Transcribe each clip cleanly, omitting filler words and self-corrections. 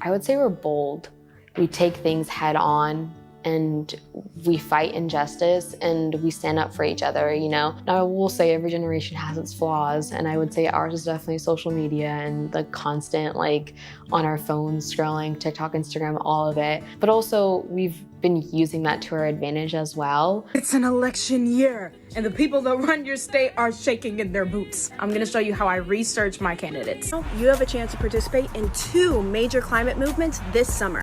I would say we're bold. We take things head on and we fight injustice and we stand up for each other, you know? Now I will say every generation has its flaws, and I would say ours is definitely social media and the constant on our phones scrolling, TikTok, Instagram, all of it. But also we've been using that to our advantage as well. It's an election year, and the people that run your state are shaking in their boots. I'm gonna show you how I research my candidates. You have a chance to participate in 2 major climate movements this summer.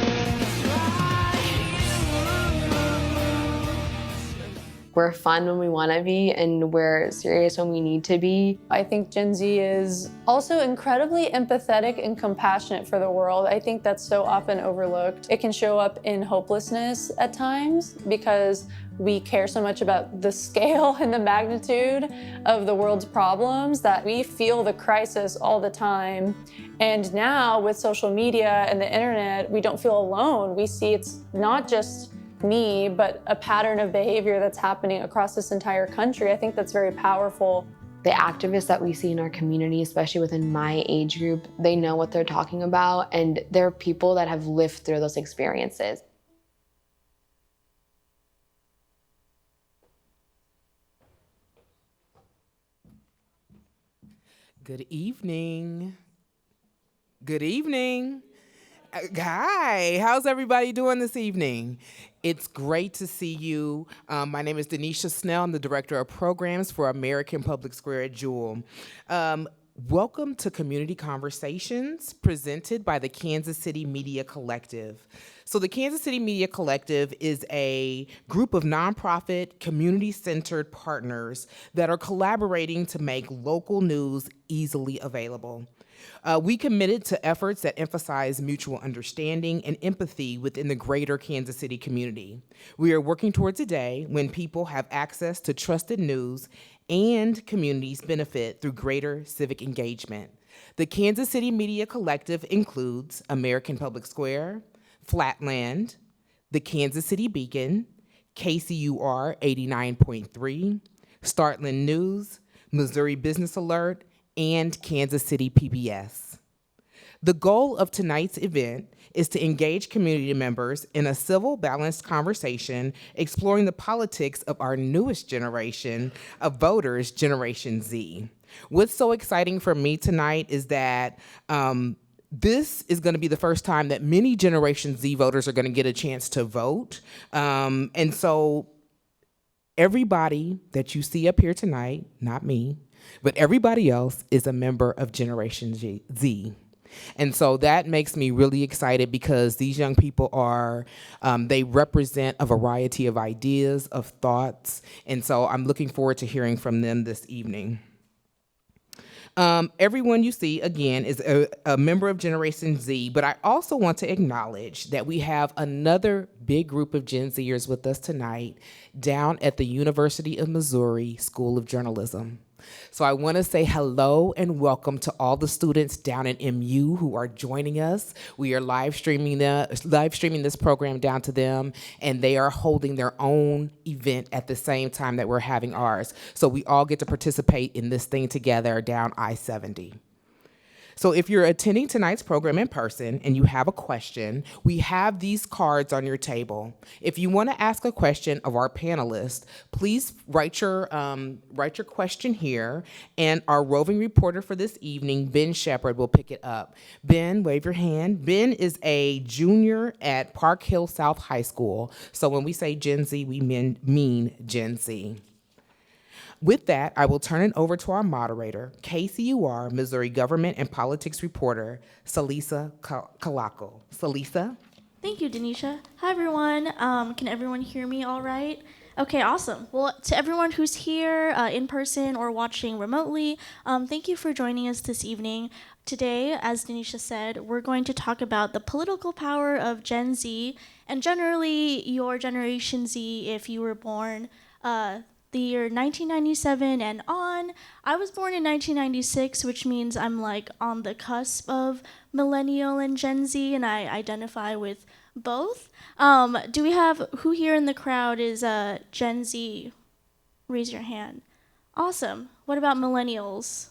We're fun when we want to be, and we're serious when we need to be. I think Gen Z is also incredibly empathetic and compassionate for the world. I think that's so often overlooked. It can show up in hopelessness at times because we care so much about the scale and the magnitude of the world's problems that we feel the crisis all the time. And now with social media and the internet, we don't feel alone. We see it's not just me, but a pattern of behavior that's happening across this entire country. I think that's very powerful. The activists that we see in our community, especially within my age group, they know what they're talking about, and they're people that have lived through those experiences. Good evening. Good evening. Hi, how's everybody doing this evening? It's great to see you. My name is Denisha Snell. I'm the Director of Programs for American Public Square at Jewel. Welcome to Community Conversations, presented by the Kansas City Media Collective. So the Kansas City Media Collective is a group of nonprofit, community-centered partners that are collaborating to make local news easily available. We committed to efforts that emphasize mutual understanding and empathy within the greater Kansas City community. We are working towards a day when people have access to trusted news and communities benefit through greater civic engagement. The Kansas City Media Collective includes American Public Square, Flatland, the Kansas City Beacon, KCUR 89.3, Startland News, Missouri Business Alert, and Kansas City PBS. The goal of tonight's event is to engage community members in a civil, balanced conversation exploring the politics of our newest generation of voters, Generation Z. What's so exciting for me tonight is that this is going to be the first time that many Generation Z voters are going to get a chance to vote. And so everybody that you see up here tonight, not me, but everybody else is a member of Generation Z. And so that makes me really excited because these young people are, they represent a variety of ideas, of thoughts, and so I'm looking forward to hearing from them this evening. Everyone you see, again, is a member of Generation Z, but I also want to acknowledge that we have another big group of Gen Zers with us tonight down at the University of Missouri School of Journalism. So I want to say hello and welcome to all the students down at MU who are joining us. We are live streaming this program down to them, and they are holding their own event at the same time that we're having ours. So we all get to participate in this thing together down I-70. So if you're attending tonight's program in person and you have a question, we have these cards on your table. If you want to ask a question of our panelists, please write your question here, and our roving reporter for this evening, Ben Shepard, will pick it up. Ben, wave your hand. Ben is a junior at Park Hill South High School. So when we say Gen Z, we mean Gen Z. With that, I will turn it over to our moderator, KCUR Missouri Government and Politics reporter, Salisa Kalako. Salisa? Thank you, Denisha. Hi, everyone. Can everyone hear me all right? Okay, awesome. Well, to everyone who's here in person or watching remotely, thank you for joining us this evening. Today, as Denisha said, we're going to talk about the political power of Gen Z, and generally your Generation Z if you were born the year 1997 and on. I was born in 1996, which means I'm on the cusp of millennial and Gen Z, and I identify with both. Do we have, who here in the crowd is Gen Z? Raise your hand. Awesome. What about millennials?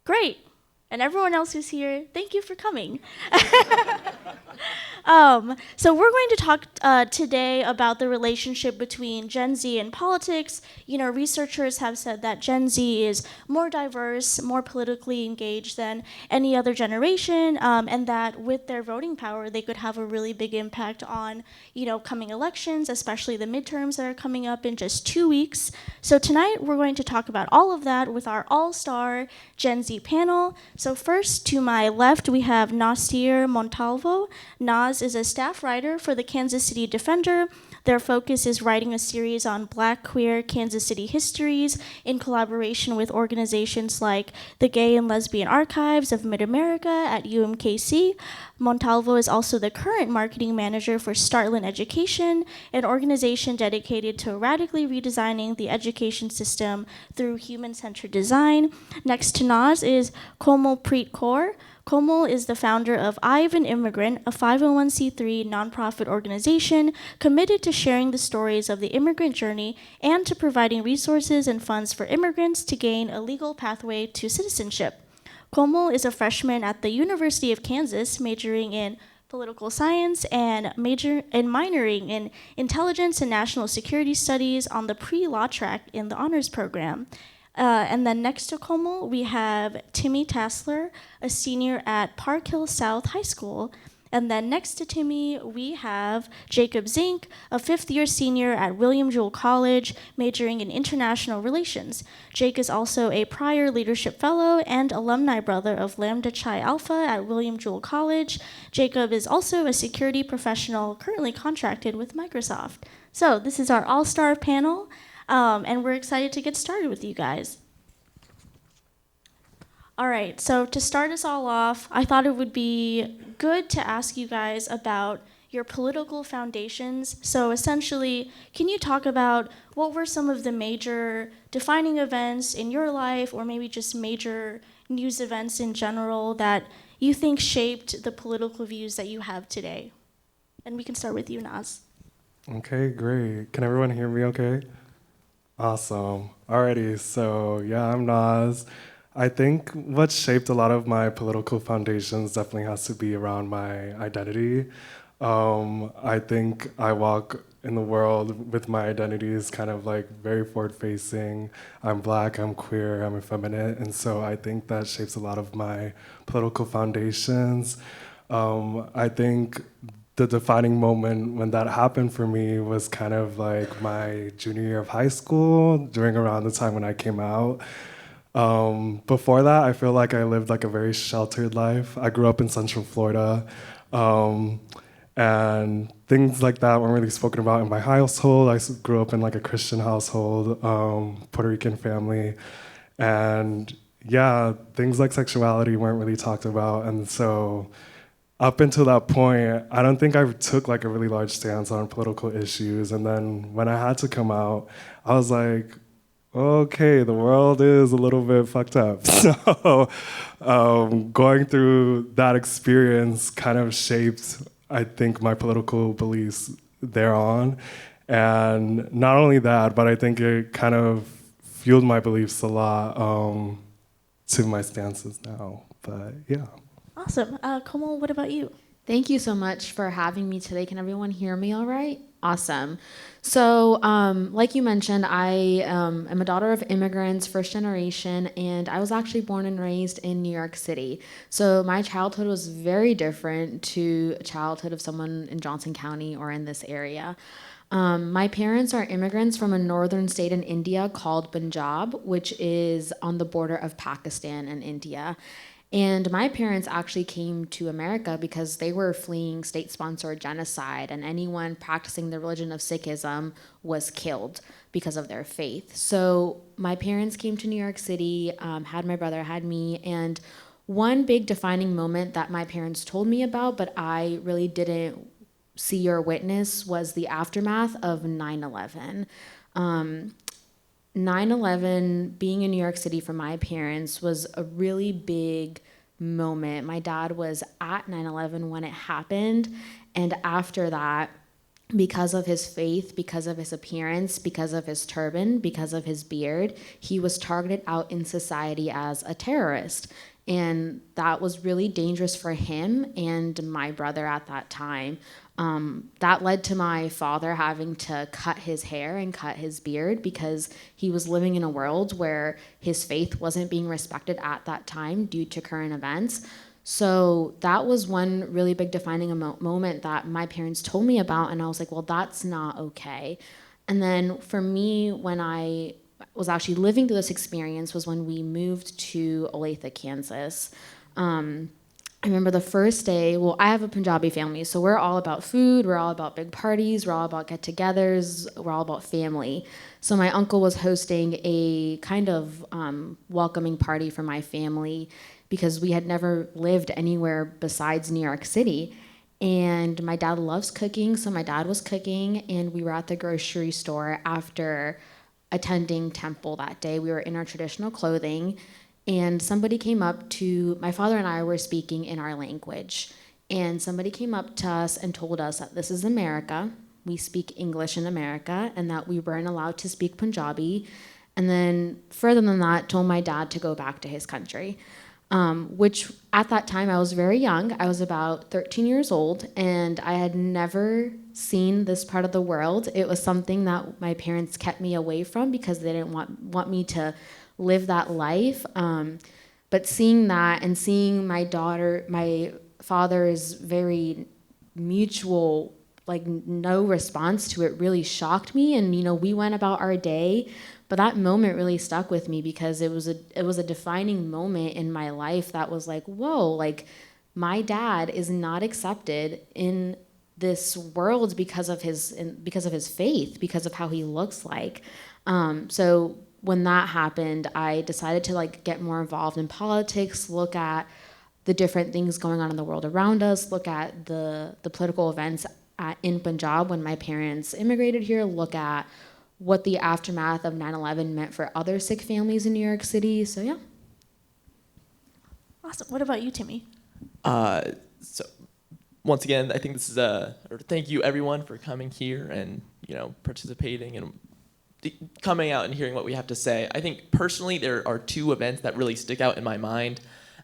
Great. And everyone else who's here, thank you for coming. So we're going to talk today about the relationship between Gen Z and politics. You know, researchers have said that Gen Z is more diverse, more politically engaged than any other generation, and that with their voting power, they could have a really big impact on, you know, coming elections, especially the midterms that are coming up in just 2 weeks. So tonight, we're going to talk about all of that with our all-star Gen Z panel. So first, to my left, we have Nasir Montalvo. Nas is a staff writer for the Kansas City Defender. Their focus is writing a series on Black queer Kansas City histories in collaboration with organizations like the Gay and Lesbian Archives of Mid-America at UMKC. Montalvo is also the current marketing manager for Startland Education, an organization dedicated to radically redesigning the education system through human-centered design. Next to Nas is Komal Preet Kaur. Komal is the founder of I Have an Immigrant, a 501c3 nonprofit organization committed to sharing the stories of the immigrant journey and to providing resources and funds for immigrants to gain a legal pathway to citizenship. Komal is a freshman at the University of Kansas, majoring in political science and minoring in intelligence and national security studies on the pre-law track in the honors program. And then next to Komal, we have Timmy Tassler, a senior at Park Hill South High School. And then next to Timmy, we have Jacob Zink, a fifth-year senior at William Jewell College, majoring in international relations. Jake is also a prior leadership fellow and alumni brother of Lambda Chi Alpha at William Jewell College. Jacob is also a security professional currently contracted with Microsoft. So this is our all-star panel. And we're excited to get started with you guys. All right, so to start us all off, I thought it would be good to ask you guys about your political foundations. So essentially, can you talk about what were some of the major defining events in your life, or maybe just major news events in general that you think shaped the political views that you have today? And we can start with you, Naz. Okay, great. Can everyone hear me okay? Awesome. Alrighty, so yeah, I'm Nas. I think what shaped a lot of my political foundations definitely has to be around my identity. I think I walk in the world with my identities kind of like very forward-facing. I'm Black, I'm queer, I'm effeminate, and so I think that shapes a lot of my political foundations. I think the defining moment when that happened for me was kind of like my junior year of high school, during around the time when I came out. Before that, I feel like I lived like a very sheltered life. I grew up in Central Florida, and things like that weren't really spoken about in my household. I grew up in like a Christian household, Puerto Rican family, and yeah, things like sexuality weren't really talked about, and so up until that point, I don't think I took like a really large stance on political issues. And then when I had to come out, I was like, okay, the world is a little bit fucked up. So going through that experience kind of shaped, I think, my political beliefs thereon. And not only that, but I think it kind of fueled my beliefs a lot to my stances now. But yeah. Awesome. Komal, what about you? Thank you so much for having me today. Can everyone hear me all right? Awesome. So like you mentioned, I am a daughter of immigrants, first generation, and I was actually born and raised in New York City. So my childhood was very different to a childhood of someone in Johnson County or in this area. My parents are immigrants from a northern state in India called Punjab, which is on the border of Pakistan and India. And my parents actually came to America because they were fleeing state-sponsored genocide, and anyone practicing the religion of Sikhism was killed because of their faith. So my parents came to New York City, had my brother, had me, and one big defining moment that my parents told me about, but I really didn't see or witness, was the aftermath of 9/11. 9/11, being in New York City for my parents, was a really big moment. My dad was at 9/11 when it happened, and after that, because of his faith, because of his appearance, because of his turban, because of his beard, he was targeted out in society as a terrorist. And that was really dangerous for him and my brother at that time. That led to my father having to cut his hair and cut his beard because he was living in a world where his faith wasn't being respected at that time due to current events. So that was one really big defining moment that my parents told me about, and I was like, well, that's not okay. And then for me, when I was actually living through this experience was when we moved to Olathe, Kansas. I remember the first day, well, I have a Punjabi family, so we're all about food, we're all about big parties, we're all about get-togethers, we're all about family. So my uncle was hosting a kind of welcoming party for my family because we had never lived anywhere besides New York City. And my dad loves cooking, so my dad was cooking, and we were at the grocery store after attending temple that day. We were in our traditional clothing, and somebody came up to, my father and I were speaking in our language, and somebody came up to us and told us that this is America, we speak English in America, and that we weren't allowed to speak Punjabi, and then further than that, told my dad to go back to his country. Which at that time I was very young. I was about 13 years old, and I had never seen this part of the world. It was something that my parents kept me away from because they didn't want me to live that life. But seeing that and seeing my father's very mutual, like no response to it really shocked me. And, we went about our day. But that moment really stuck with me because it was a defining moment in my life that was like, whoa, like my dad is not accepted in this world because of his faith, because of how he looks like. So when that happened, I decided to get more involved in politics, look at the different things going on in the world around us, look at the political events in Punjab when my parents immigrated here, look at what the aftermath of 9/11 meant for other Sikh families in New York City. So yeah. Awesome. What about you, Timmy? So once again, I think this is thank you everyone for coming here and participating and coming out and hearing what we have to say. I think personally there are two events that really stick out in my mind.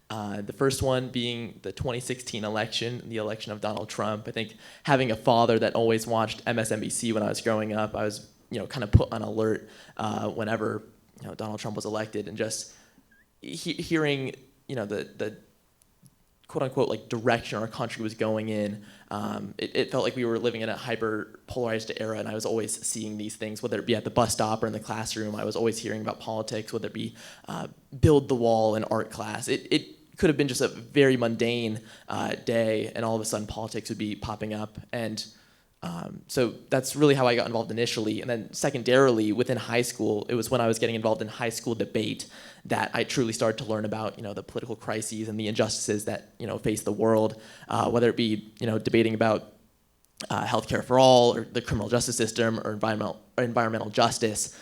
The first one being the 2016 election, the election of Donald Trump. I think having a father that always watched MSNBC when I was growing up, I was kind of put on alert whenever Donald Trump was elected, and just hearing the quote unquote direction our country was going in. It felt like we were living in a hyper polarized era, and I was always seeing these things, whether it be at the bus stop or in the classroom. I was always hearing about politics, whether it be build the wall in art class. It could have been just a very mundane day, and all of a sudden politics would be popping up. And so that's really how I got involved initially. And then secondarily, within high school, it was when I was getting involved in high school debate that I truly started to learn about, the political crises and the injustices that, face the world, whether it be, debating about healthcare for all, or the criminal justice system, or environmental justice.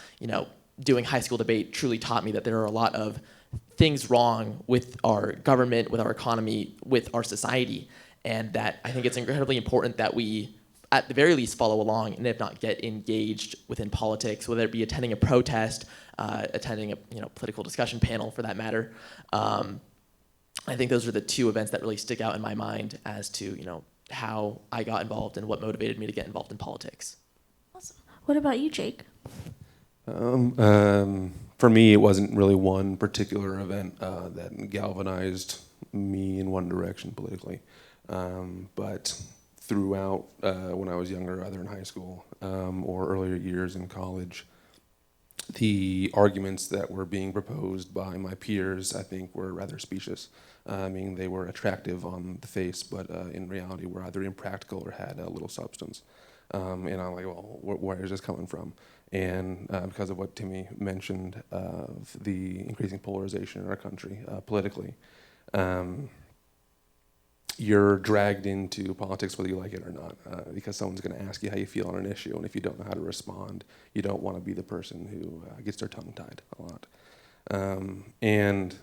Doing high school debate truly taught me that there are a lot of things wrong with our government, with our economy, with our society, and that I think it's incredibly important that we, at the very least, follow along, and if not, get engaged within politics, whether it be attending a protest, attending a political discussion panel, for that matter. I think those are the two events that really stick out in my mind as to how I got involved and what motivated me to get involved in politics. Awesome. What about you, Jake? For me, it wasn't really one particular event that galvanized me in one direction politically, but throughout when I was younger, either in high school or earlier years in college, the arguments that were being proposed by my peers, I think, were rather specious. I mean, they were attractive on the face, but in reality were either impractical or had a little substance. And I'm like, well, where is this coming from? And because of what Timmy mentioned of the increasing polarization in our country politically, you're dragged into politics whether you like it or not, because someone's going to ask you how you feel on an issue, and if you don't know how to respond, you don't want to be the person who gets their tongue tied a lot. And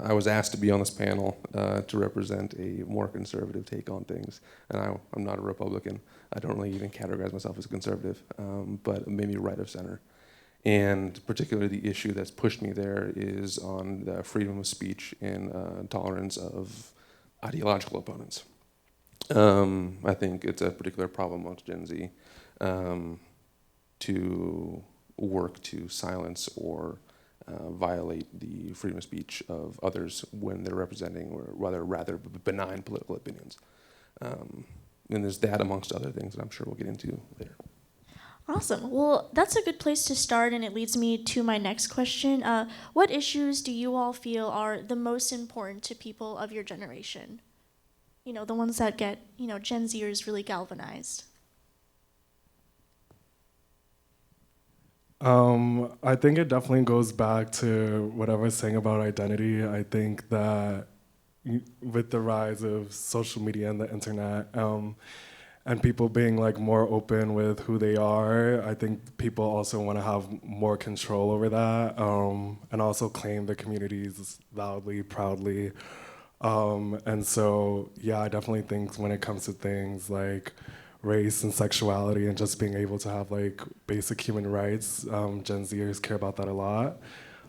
I was asked to be on this panel to represent a more conservative take on things, and I'm not a Republican. I don't really even categorize myself as a conservative, but maybe right of center. And particularly the issue that's pushed me there is on the freedom of speech and tolerance of ideological opponents. I think it's a particular problem amongst Gen Z to work to silence or violate the freedom of speech of others when they're representing or rather benign political opinions. And there's that amongst other things that I'm sure we'll get into later. Awesome. Well, that's a good place to start, and it leads me to my next question. What issues do you all feel are the most important to people of your generation? You know, the ones that get, Gen Z-ers really galvanized. I think it definitely goes back to what I was saying about identity. I think that with the rise of social media and the internet, and people being like more open with who they are, I think people also want to have more control over that, and also claim their communities loudly, proudly. And so, yeah, I definitely think when it comes to things like race and sexuality and just being able to have like basic human rights, Gen Zers care about that a lot.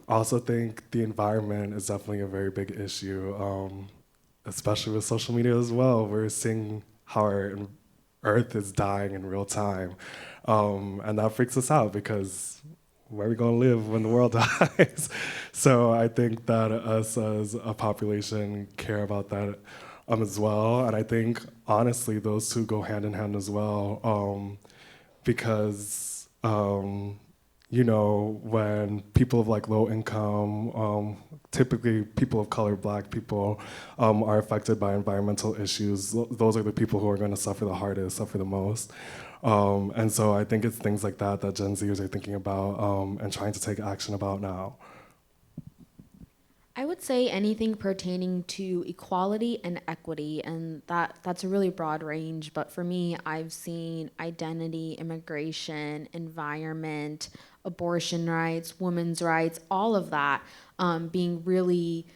I also think the environment is definitely a very big issue, especially with social media as well. We're seeing how our Earth is dying in real time, and that freaks us out because where are we going to live when the world dies? So I think that us as a population care about that as well. And I think, honestly, those two go hand in hand as well, because, when people of like low income, typically people of color, Black people, are affected by environmental issues, those are the people who are going to suffer the hardest, suffer the most. And so I think it's things like that that Gen Zers are thinking about and trying to take action about now. I would say anything pertaining to equality and equity, and that's a really broad range, but for me, I've seen identity, immigration, environment, abortion rights, women's rights, all of that being really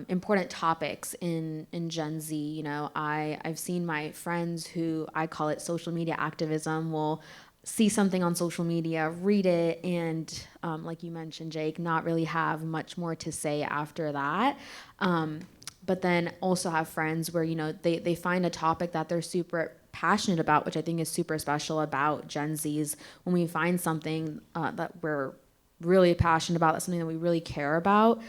important topics in Gen Z. I've seen my friends who, I call it social media activism, will see something on social media, read it, and like you mentioned, Jake, not really have much more to say after that. But then also have friends where, they find a topic that they're super passionate about, which I think is super special about Gen Zs. When we find something that we're really passionate about, that's something that we really care about,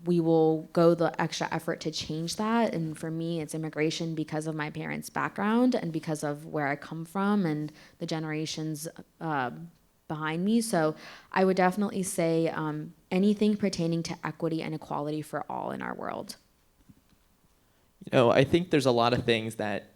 we will go the extra effort to change that. And for me, it's immigration because of my parents' background and because of where I come from and the generations behind me. So I would definitely say anything pertaining to equity and equality for all in our world. I think there's a lot of things that,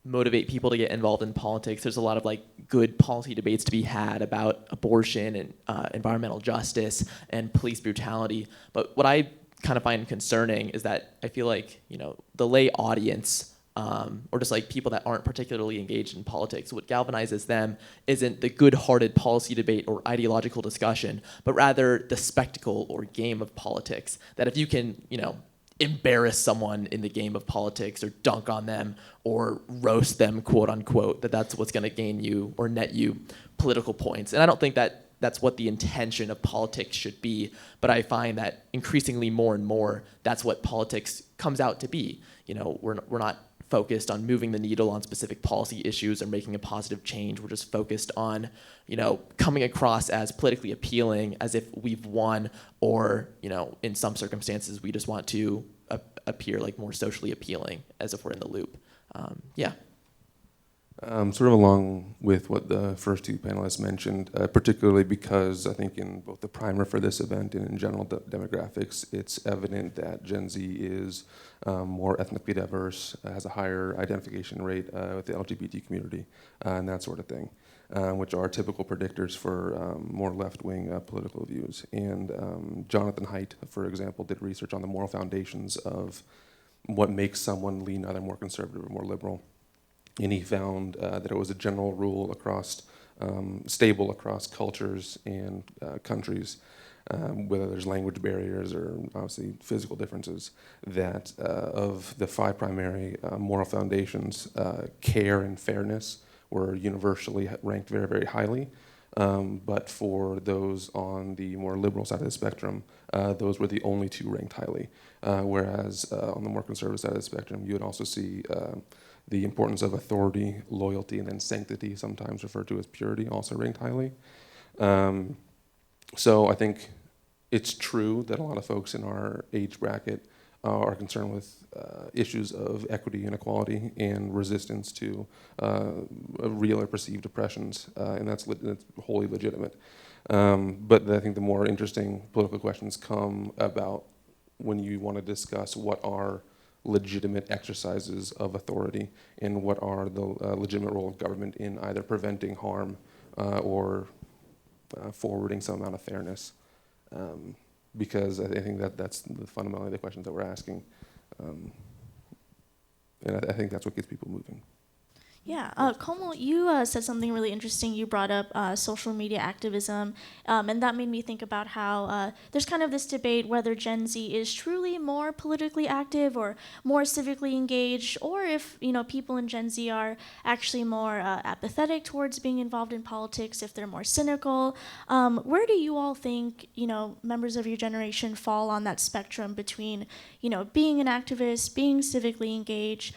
motivate people to get involved in politics. There's a lot of good policy debates to be had about abortion and environmental justice and police brutality. But what I kind of find concerning is that I feel like, the lay audience or just people that aren't particularly engaged in politics, what galvanizes them isn't the good-hearted policy debate or ideological discussion, but rather the spectacle or game of politics. That if you can, embarrass someone in the game of politics or dunk on them or roast them, quote unquote, that's what's going to gain you or net you political points. And I don't think that that's what the intention of politics should be, but I find that increasingly more and more that's what politics comes out to be. We're not focused on moving the needle on specific policy issues or making a positive change. We're just focused on, coming across as politically appealing, as if we've won, or, in some circumstances, we just want to appear more socially appealing, as if we're in the loop. Yeah. Sort of along with what the first two panelists mentioned, particularly because I think in both the primer for this event and in general demographics, it's evident that Gen Z is more ethnically diverse, has a higher identification rate with the LGBT community, and that sort of thing, which are typical predictors for more left-wing political views. And Jonathan Haidt, for example, did research on the moral foundations of what makes someone lean either more conservative or more liberal. And he found that it was a general rule across, stable across cultures and countries, whether there's language barriers or obviously physical differences, that of the five primary moral foundations, care and fairness were universally ranked very, very highly. But for those on the more liberal side of the spectrum, those were the only two ranked highly. Whereas on the more conservative side of the spectrum, you would also see the importance of authority, loyalty, and then sanctity, sometimes referred to as purity, also ranked highly. So I think it's true that a lot of folks in our age bracket are concerned with issues of equity, inequality, and resistance to real or perceived oppressions, and that's wholly legitimate. But I think the more interesting political questions come about when you want to discuss what are legitimate exercises of authority and what are the legitimate role of government in either preventing harm or forwarding some amount of fairness. Because I think that's fundamentally the questions that we're asking. And I think that's what gets people moving. Yeah, Komal, you said something really interesting. You brought up social media activism, and that made me think about how there's kind of this debate whether Gen Z is truly more politically active or more civically engaged, or if people in Gen Z are actually more apathetic towards being involved in politics, if they're more cynical. Where do you all think members of your generation fall on that spectrum between being an activist, being civically engaged,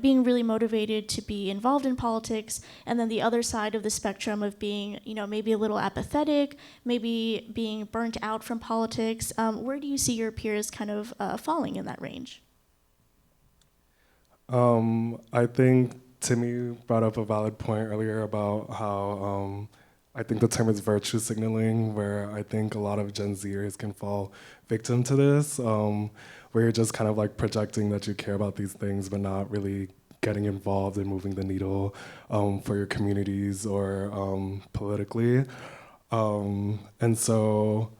being really motivated to be involved in politics, and then the other side of the spectrum of being, maybe a little apathetic, maybe being burnt out from politics? Where do you see your peers kind of falling in that range? I think Timmy brought up a valid point earlier about how I think the term is virtue signaling, where I think a lot of Gen Zers can fall victim to this, where you're just kind of like projecting that you care about these things, but not really getting involved in moving the needle for your communities or politically. And so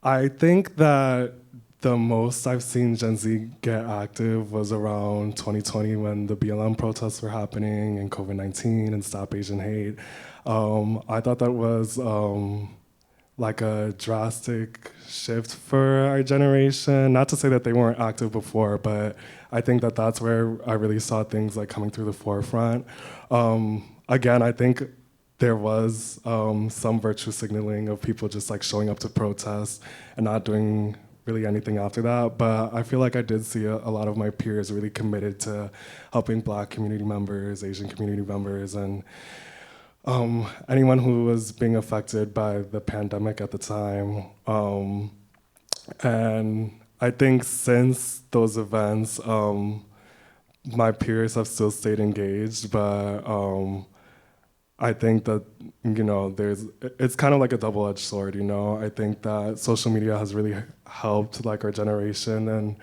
I think that the most I've seen Gen Z get active was around 2020 when the BLM protests were happening and COVID-19 and Stop Asian Hate. I thought that was like a drastic shift for our generation. Not to say that they weren't active before, but I think that that's where I really saw things like coming through the forefront. Again, I think there was some virtue signaling of people just like showing up to protest and not doing really anything after that. But I feel like I did see a lot of my peers really committed to helping Black community members, Asian community members, and anyone who was being affected by the pandemic at the time. And I think since those events, my peers have still stayed engaged, but I think that, it's kind of like a double-edged sword, I think that social media has really helped like our generation and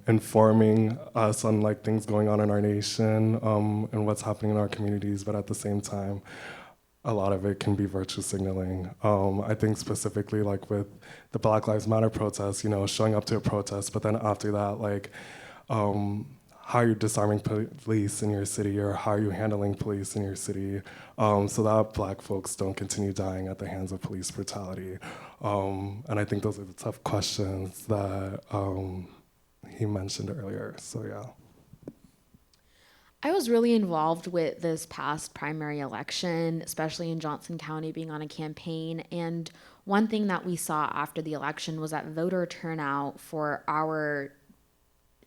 informing us on like things going on in our nation and what's happening in our communities, but at the same time, a lot of it can be virtue signaling. I think specifically like with the Black Lives Matter protests, showing up to a protest, but then after that, like how you're disarming police in your city or how you're handling police in your city so that Black folks don't continue dying at the hands of police brutality. And I think those are the tough questions that he mentioned earlier, so yeah. I was really involved with this past primary election, especially in Johnson County, being on a campaign. And one thing that we saw after the election was that voter turnout for our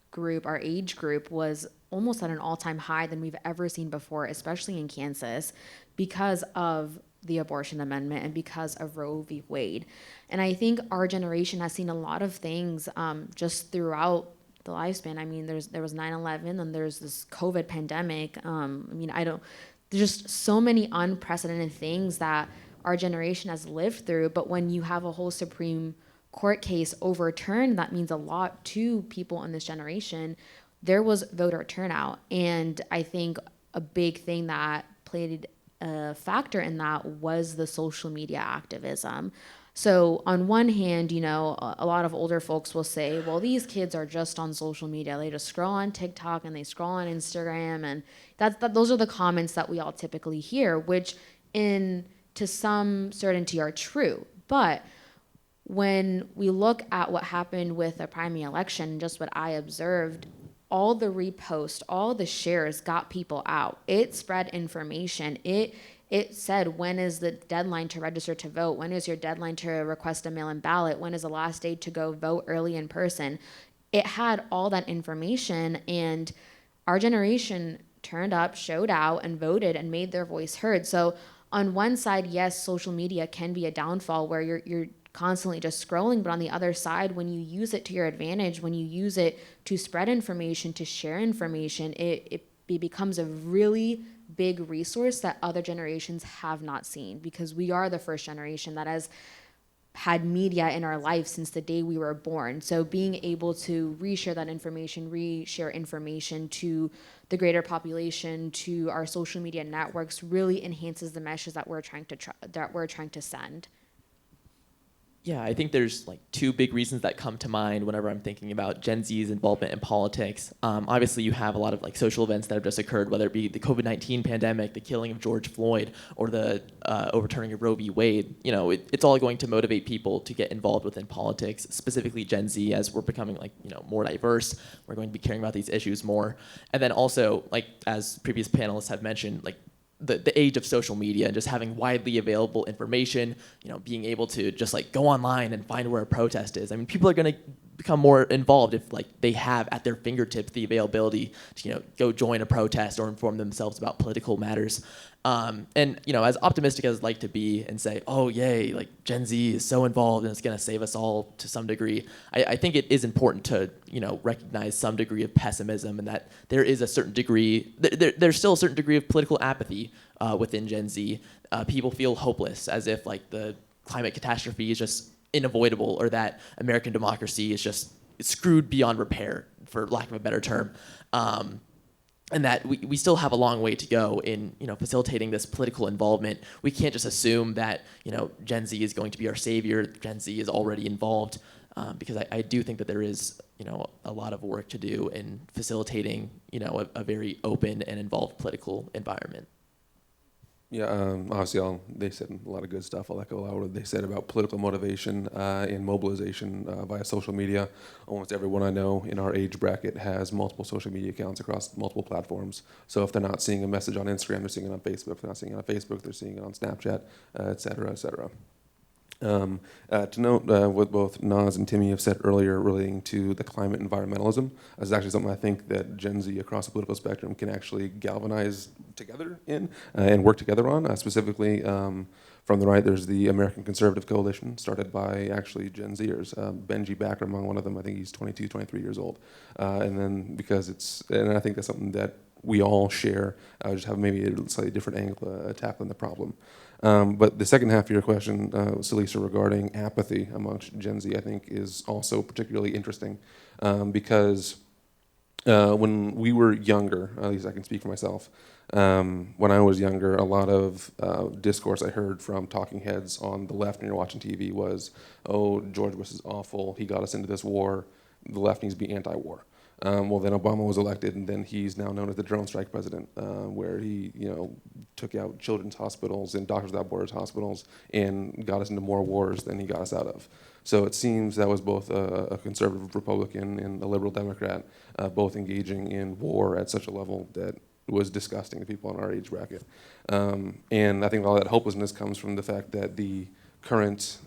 group, our age group, was almost at an all-time high than we've ever seen before, especially in Kansas, because of the abortion amendment and because of Roe v. Wade. And I think our generation has seen a lot of things just throughout the lifespan. I mean, there was 9/11 and there's this COVID pandemic. There's just so many unprecedented things that our generation has lived through. But when you have a whole Supreme Court case overturned, that means a lot to people in this generation. There was voter turnout. And I think a big thing that played a factor in that was the social media activism. So on one hand, a lot of older folks will say, well, these kids are just on social media. They just scroll on TikTok and they scroll on Instagram. And those are the comments that we all typically hear, which to some certainty are true. But when we look at what happened with the primary election, just what I observed, all the reposts, all the shares got people out. It spread information. It it said, when is the deadline to register to vote? When is your deadline to request a mail-in ballot? When is the last day to go vote early in person? It had all that information, and our generation turned up, showed out, and voted and made their voice heard. So on one side, yes, social media can be a downfall where you're constantly just scrolling, but on the other side, when you use it to your advantage, when you use it to spread information, to share information, it becomes a really big resource that other generations have not seen, because we are the first generation that has had media in our life since the day we were born. So being able to reshare that information, reshare information to the greater population, to our social media networks, really enhances the message that we're trying to send. Yeah, I think there's like two big reasons that come to mind whenever I'm thinking about Gen Z's involvement in politics. Obviously, you have a lot of like social events that have just occurred, whether it be the COVID-19 pandemic, the killing of George Floyd, or the overturning of Roe v. Wade. You know, it's all going to motivate people to get involved within politics, specifically Gen Z, as we're becoming like, you know, more diverse. We're going to be caring about these issues more. And then also, like as previous panelists have mentioned, like the age of social media and just having widely available information, you know, being able to just like go online and find where a protest is. I mean, people are going to become more involved if like they have at their fingertips the availability to, you know, go join a protest or inform themselves about political matters. And, you know, as optimistic as I'd like to be and say, oh, yay, like Gen Z is so involved and it's going to save us all to some degree, I think it is important to, you know, recognize some degree of pessimism, and that there is a certain degree, there's still a certain degree of political apathy within Gen Z. People feel hopeless, as if like the climate catastrophe is just unavoidable, or that American democracy is just screwed beyond repair, for lack of a better term. And that we still have a long way to go in, you know, facilitating this political involvement. We can't just assume that, you know, Gen Z is going to be our savior. Gen Z is already involved, because I do think that there is, you know, a lot of work to do in facilitating, you know, a very open and involved political environment. Yeah, obviously they said a lot of good stuff. I'll echo a lot of what they said about political motivation and mobilization via social media. Almost everyone I know in our age bracket has multiple social media accounts across multiple platforms. So if they're not seeing a message on Instagram, they're seeing it on Facebook. If they're not seeing it on Facebook, they're seeing it on Snapchat, et cetera, et cetera. To note what both Naz and Timmy have said earlier relating to the climate environmentalism, is actually something I think that Gen Z across the political spectrum can actually galvanize together in and work together on. Specifically, from the right, there's the American Conservative Coalition, started by actually Gen Z-ers. Benji Backer among one of them. I think he's 22, 23 years old. And then and I think that's something that we all share, just have maybe a slightly different angle tackling the problem. But the second half of your question, Salisa, regarding apathy amongst Gen Z, I think is also particularly interesting, because when we were younger, at least I can speak for myself, when I was younger, a lot of discourse I heard from talking heads on the left when you're watching TV was, oh, George Bush is awful, he got us into this war, the left needs to be anti-war. Well, then Obama was elected, and then he's now known as the drone strike president, where he, you know, took out children's hospitals and Doctors Without Borders hospitals and got us into more wars than he got us out of. So it seems that was both a conservative Republican and a liberal Democrat, both engaging in war at such a level that was disgusting to people in our age bracket. And I think all that hopelessness comes from the fact that the current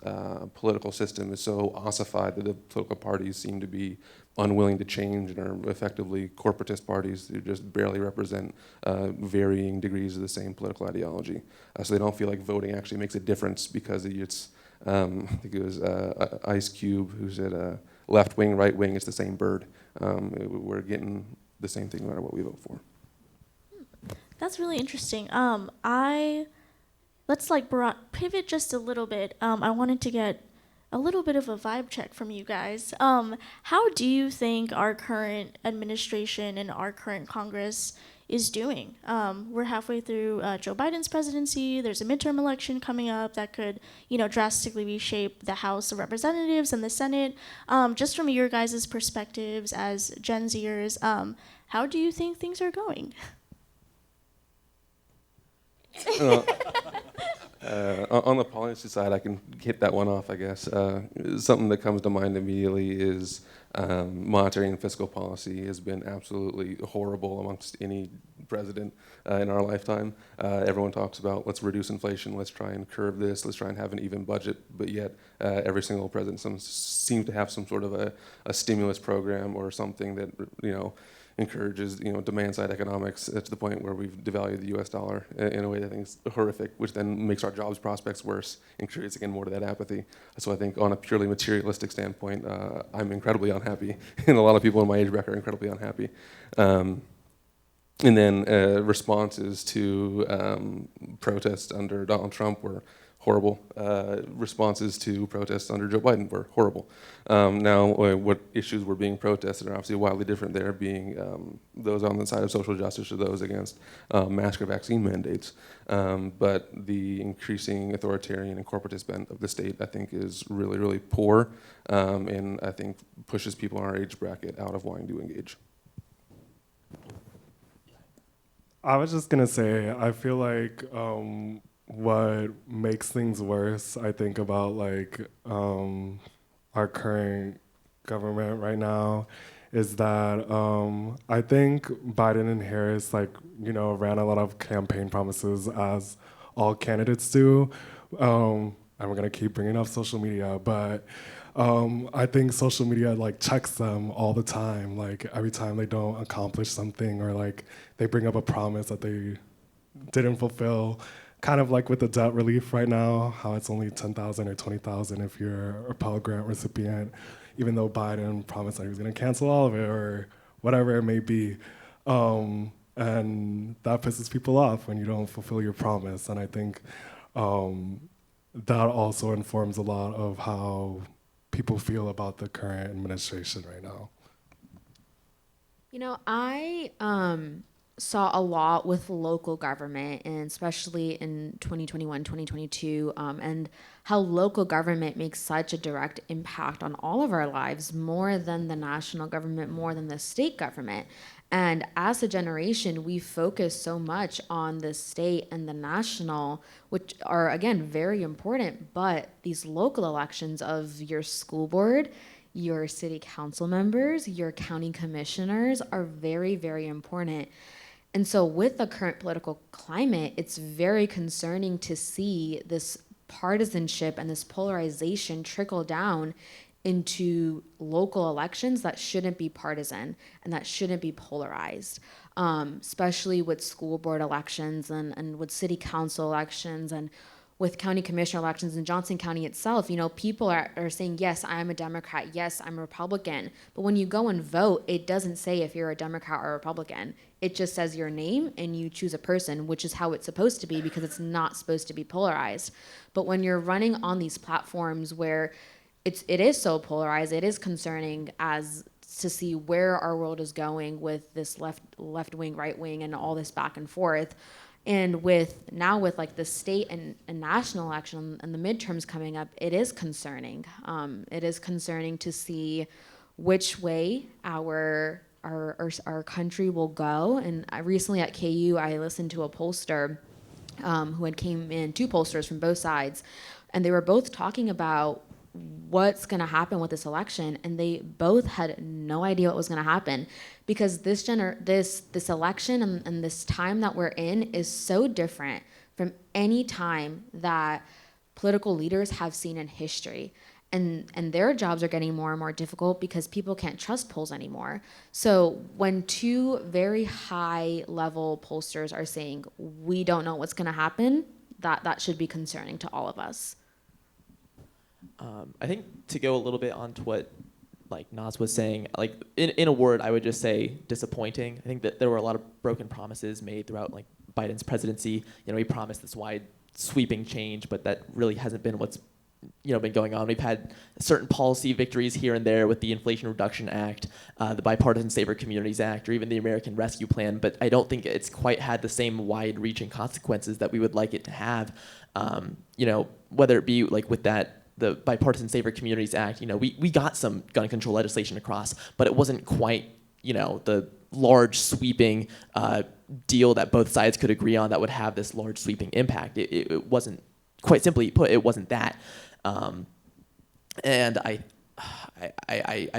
political system is so ossified that the political parties seem to be unwilling to change and are effectively corporatist parties who just barely represent varying degrees of the same political ideology. So they don't feel like voting actually makes a difference, because it's, I think it was Ice Cube who said, left wing, right wing, it's the same bird. We're getting the same thing no matter what we vote for. That's really interesting. Let's like pivot just a little bit. I wanted to get a little bit of a vibe check from you guys. How do you think our current administration and our current Congress is doing? We're halfway through Joe Biden's presidency. There's a midterm election coming up that could, you know, drastically reshape the House of Representatives and the Senate. Just from your guys' perspectives as Gen Zers, how do you think things are going? On the policy side, I can hit that one off, I guess. Something that comes to mind immediately is monetary and fiscal policy has been absolutely horrible amongst any president in our lifetime. Everyone talks about let's reduce inflation, let's try and curb this, let's try and have an even budget, but yet every single president seems to have some sort of a stimulus program or something that, encourages, demand-side economics to the point where we've devalued the U.S. dollar in a way that I think is horrific, which then makes our jobs prospects worse and creates, again, more to that apathy. So I think on a purely materialistic standpoint, I'm incredibly unhappy, and a lot of people in my age bracket are incredibly unhappy. And then responses to protests under Donald Trump were horrible. Responses to protests under Joe Biden were horrible. Now, what issues were being protested are obviously wildly different there, being those on the side of social justice or those against mask or vaccine mandates. But the increasing authoritarian and corporatist bent of the state, I think, is really, really poor, and I think pushes people in our age bracket out of wanting to engage. I was just gonna say, I feel like what makes things worse, I think about our current government right now, is that I think Biden and Harris ran a lot of campaign promises, as all candidates do. And we're gonna keep bringing up social media, but I think social media checks them all the time. Every time they don't accomplish something, or they bring up a promise that they didn't fulfill. Kind of like with the debt relief right now, how it's only $10,000 or $20,000 if you're a Pell Grant recipient, even though Biden promised that he was going to cancel all of it or whatever it may be. And that pisses people off when you don't fulfill your promise. And I think that also informs a lot of how people feel about the current administration right now. I saw a lot with local government, and especially in 2021, 2022, and how local government makes such a direct impact on all of our lives, more than the national government, more than the state government. And as a generation, we focus so much on the state and the national, which are, again, very important, but these local elections of your school board, your city council members, your county commissioners are very, very important. And so with the current political climate, it's very concerning to see this partisanship and this polarization trickle down into local elections that shouldn't be partisan and that shouldn't be polarized, especially with school board elections and with city council elections and with county commissioner elections in Johnson County itself. People are saying, yes, I'm a Democrat, yes, I'm a Republican. But when you go and vote, it doesn't say if you're a Democrat or a Republican. It just says your name and you choose a person, which is how it's supposed to be because it's not supposed to be polarized. But when you're running on these platforms where it is so polarized, it is concerning as to see where our world is going with this left wing, right wing, and all this back and forth. And with the state and national election and the midterms coming up, it is concerning. It is concerning to see which way our country will go. And recently at KU, I listened to a pollster who had came in, two pollsters from both sides, and they were both talking about what's going to happen with this election, and they both had no idea what was going to happen, because this election and this time that we're in is so different from any time that political leaders have seen in history. And their jobs are getting more and more difficult because people can't trust polls anymore. So when two very high level pollsters are saying we don't know what's going to happen, that should be concerning to all of us. I think to go a little bit on to what Naz was saying, in a word, I would just say disappointing. I think that there were a lot of broken promises made throughout Biden's presidency. He promised this wide sweeping change, but that really hasn't been what's been going on. We've had certain policy victories here and there with the Inflation Reduction Act, the Bipartisan Safer Communities Act, or even the American Rescue Plan, but I don't think it's quite had the same wide-reaching consequences that we would like it to have. Whether it be with the Bipartisan Safer Communities Act, we got some gun control legislation across, but it wasn't quite, the large sweeping deal that both sides could agree on that would have this large sweeping impact. It wasn't, quite simply put, it wasn't that. And I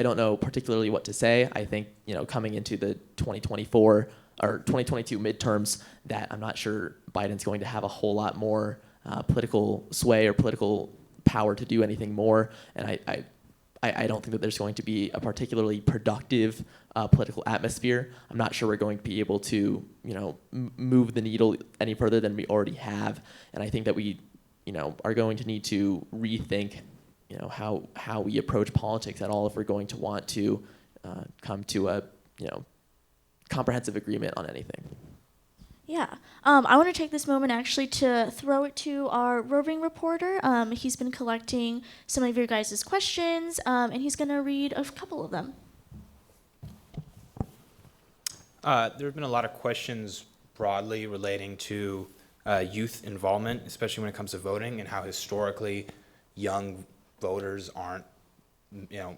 don't know particularly what to say. I think, coming into the 2024 or 2022 midterms that I'm not sure Biden's going to have a whole lot more political sway or political power to do anything more. And I don't think that there's going to be a particularly productive political atmosphere. I'm not sure we're going to be able to, move the needle any further than we already have. And I think that we, are going to need to rethink, how we approach politics at all if we're going to want to come to a, comprehensive agreement on anything. Yeah, I want to take this moment actually to throw it to our roving reporter. He's been collecting some of your guys' questions, and he's going to read a couple of them. There have been a lot of questions broadly relating to youth involvement, especially when it comes to voting, and how historically young voters aren't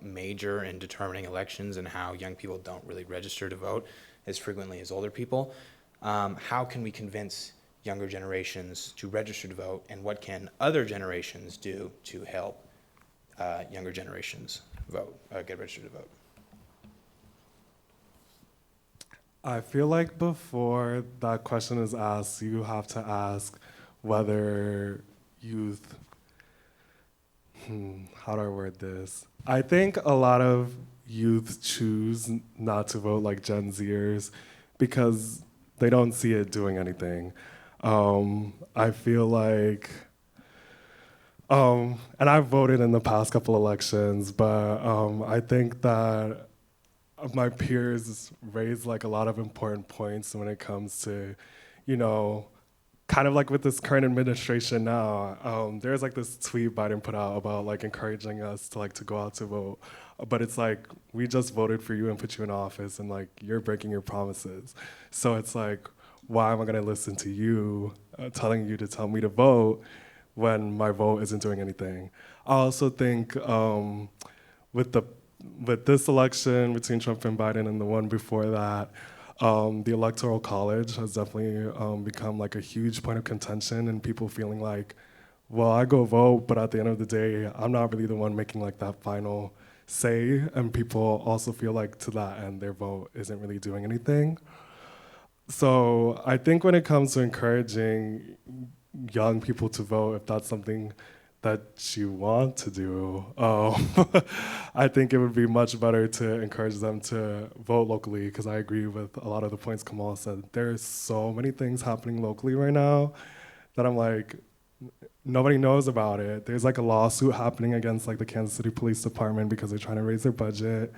major in determining elections, and how young people don't really register to vote as frequently as older people. How can we convince younger generations to register to vote, and what can other generations do to help younger generations vote, get registered to vote? I feel like before that question is asked, you have to ask whether youth, how do I word this? I think a lot of youth choose not to vote, like Gen Z-ers, because they don't see it doing anything. I feel like, and I've voted in the past couple elections, but I think that my peers raised like a lot of important points when it comes to, kind of like with this current administration now. There's like this tweet Biden put out about like encouraging us to go out to vote, but it's like, we just voted for you and put you in office, and like you're breaking your promises. So it's like, why am I gonna listen to you telling you to tell me to vote when my vote isn't doing anything? I also think with this election between Trump and Biden and the one before that, the Electoral College has definitely become like a huge point of contention, and people feeling like, well, I go vote, but at the end of the day, I'm not really the one making like that final say, and people also feel like to that end, their vote isn't really doing anything. So I think when it comes to encouraging young people to vote, if that's something that you want to do, I think it would be much better to encourage them to vote locally, because I agree with a lot of the points Kamal said. There's so many things happening locally right now that I'm like, nobody knows about it. There's like a lawsuit happening against like the Kansas City Police Department because they're trying to raise their budget.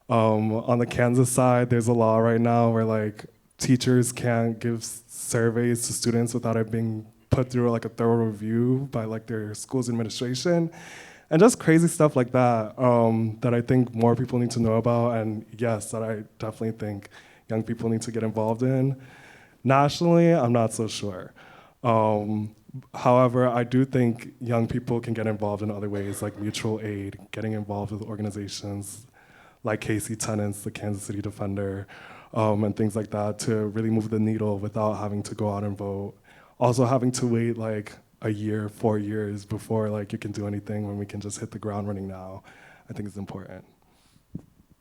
On the Kansas side, there's a law right now where like teachers can't give surveys to students without it being put through like a thorough review by like their school's administration, and just crazy stuff like that that I think more people need to know about, and yes, that I definitely think young people need to get involved in. Nationally, I'm not so sure. However, I do think young people can get involved in other ways, like mutual aid, getting involved with organizations like KC Tenants, the Kansas City Defender, and things like that, to really move the needle without having to go out and vote. Also having to wait like a year, 4 years before like you can do anything, when we can just hit the ground running now, I think is important.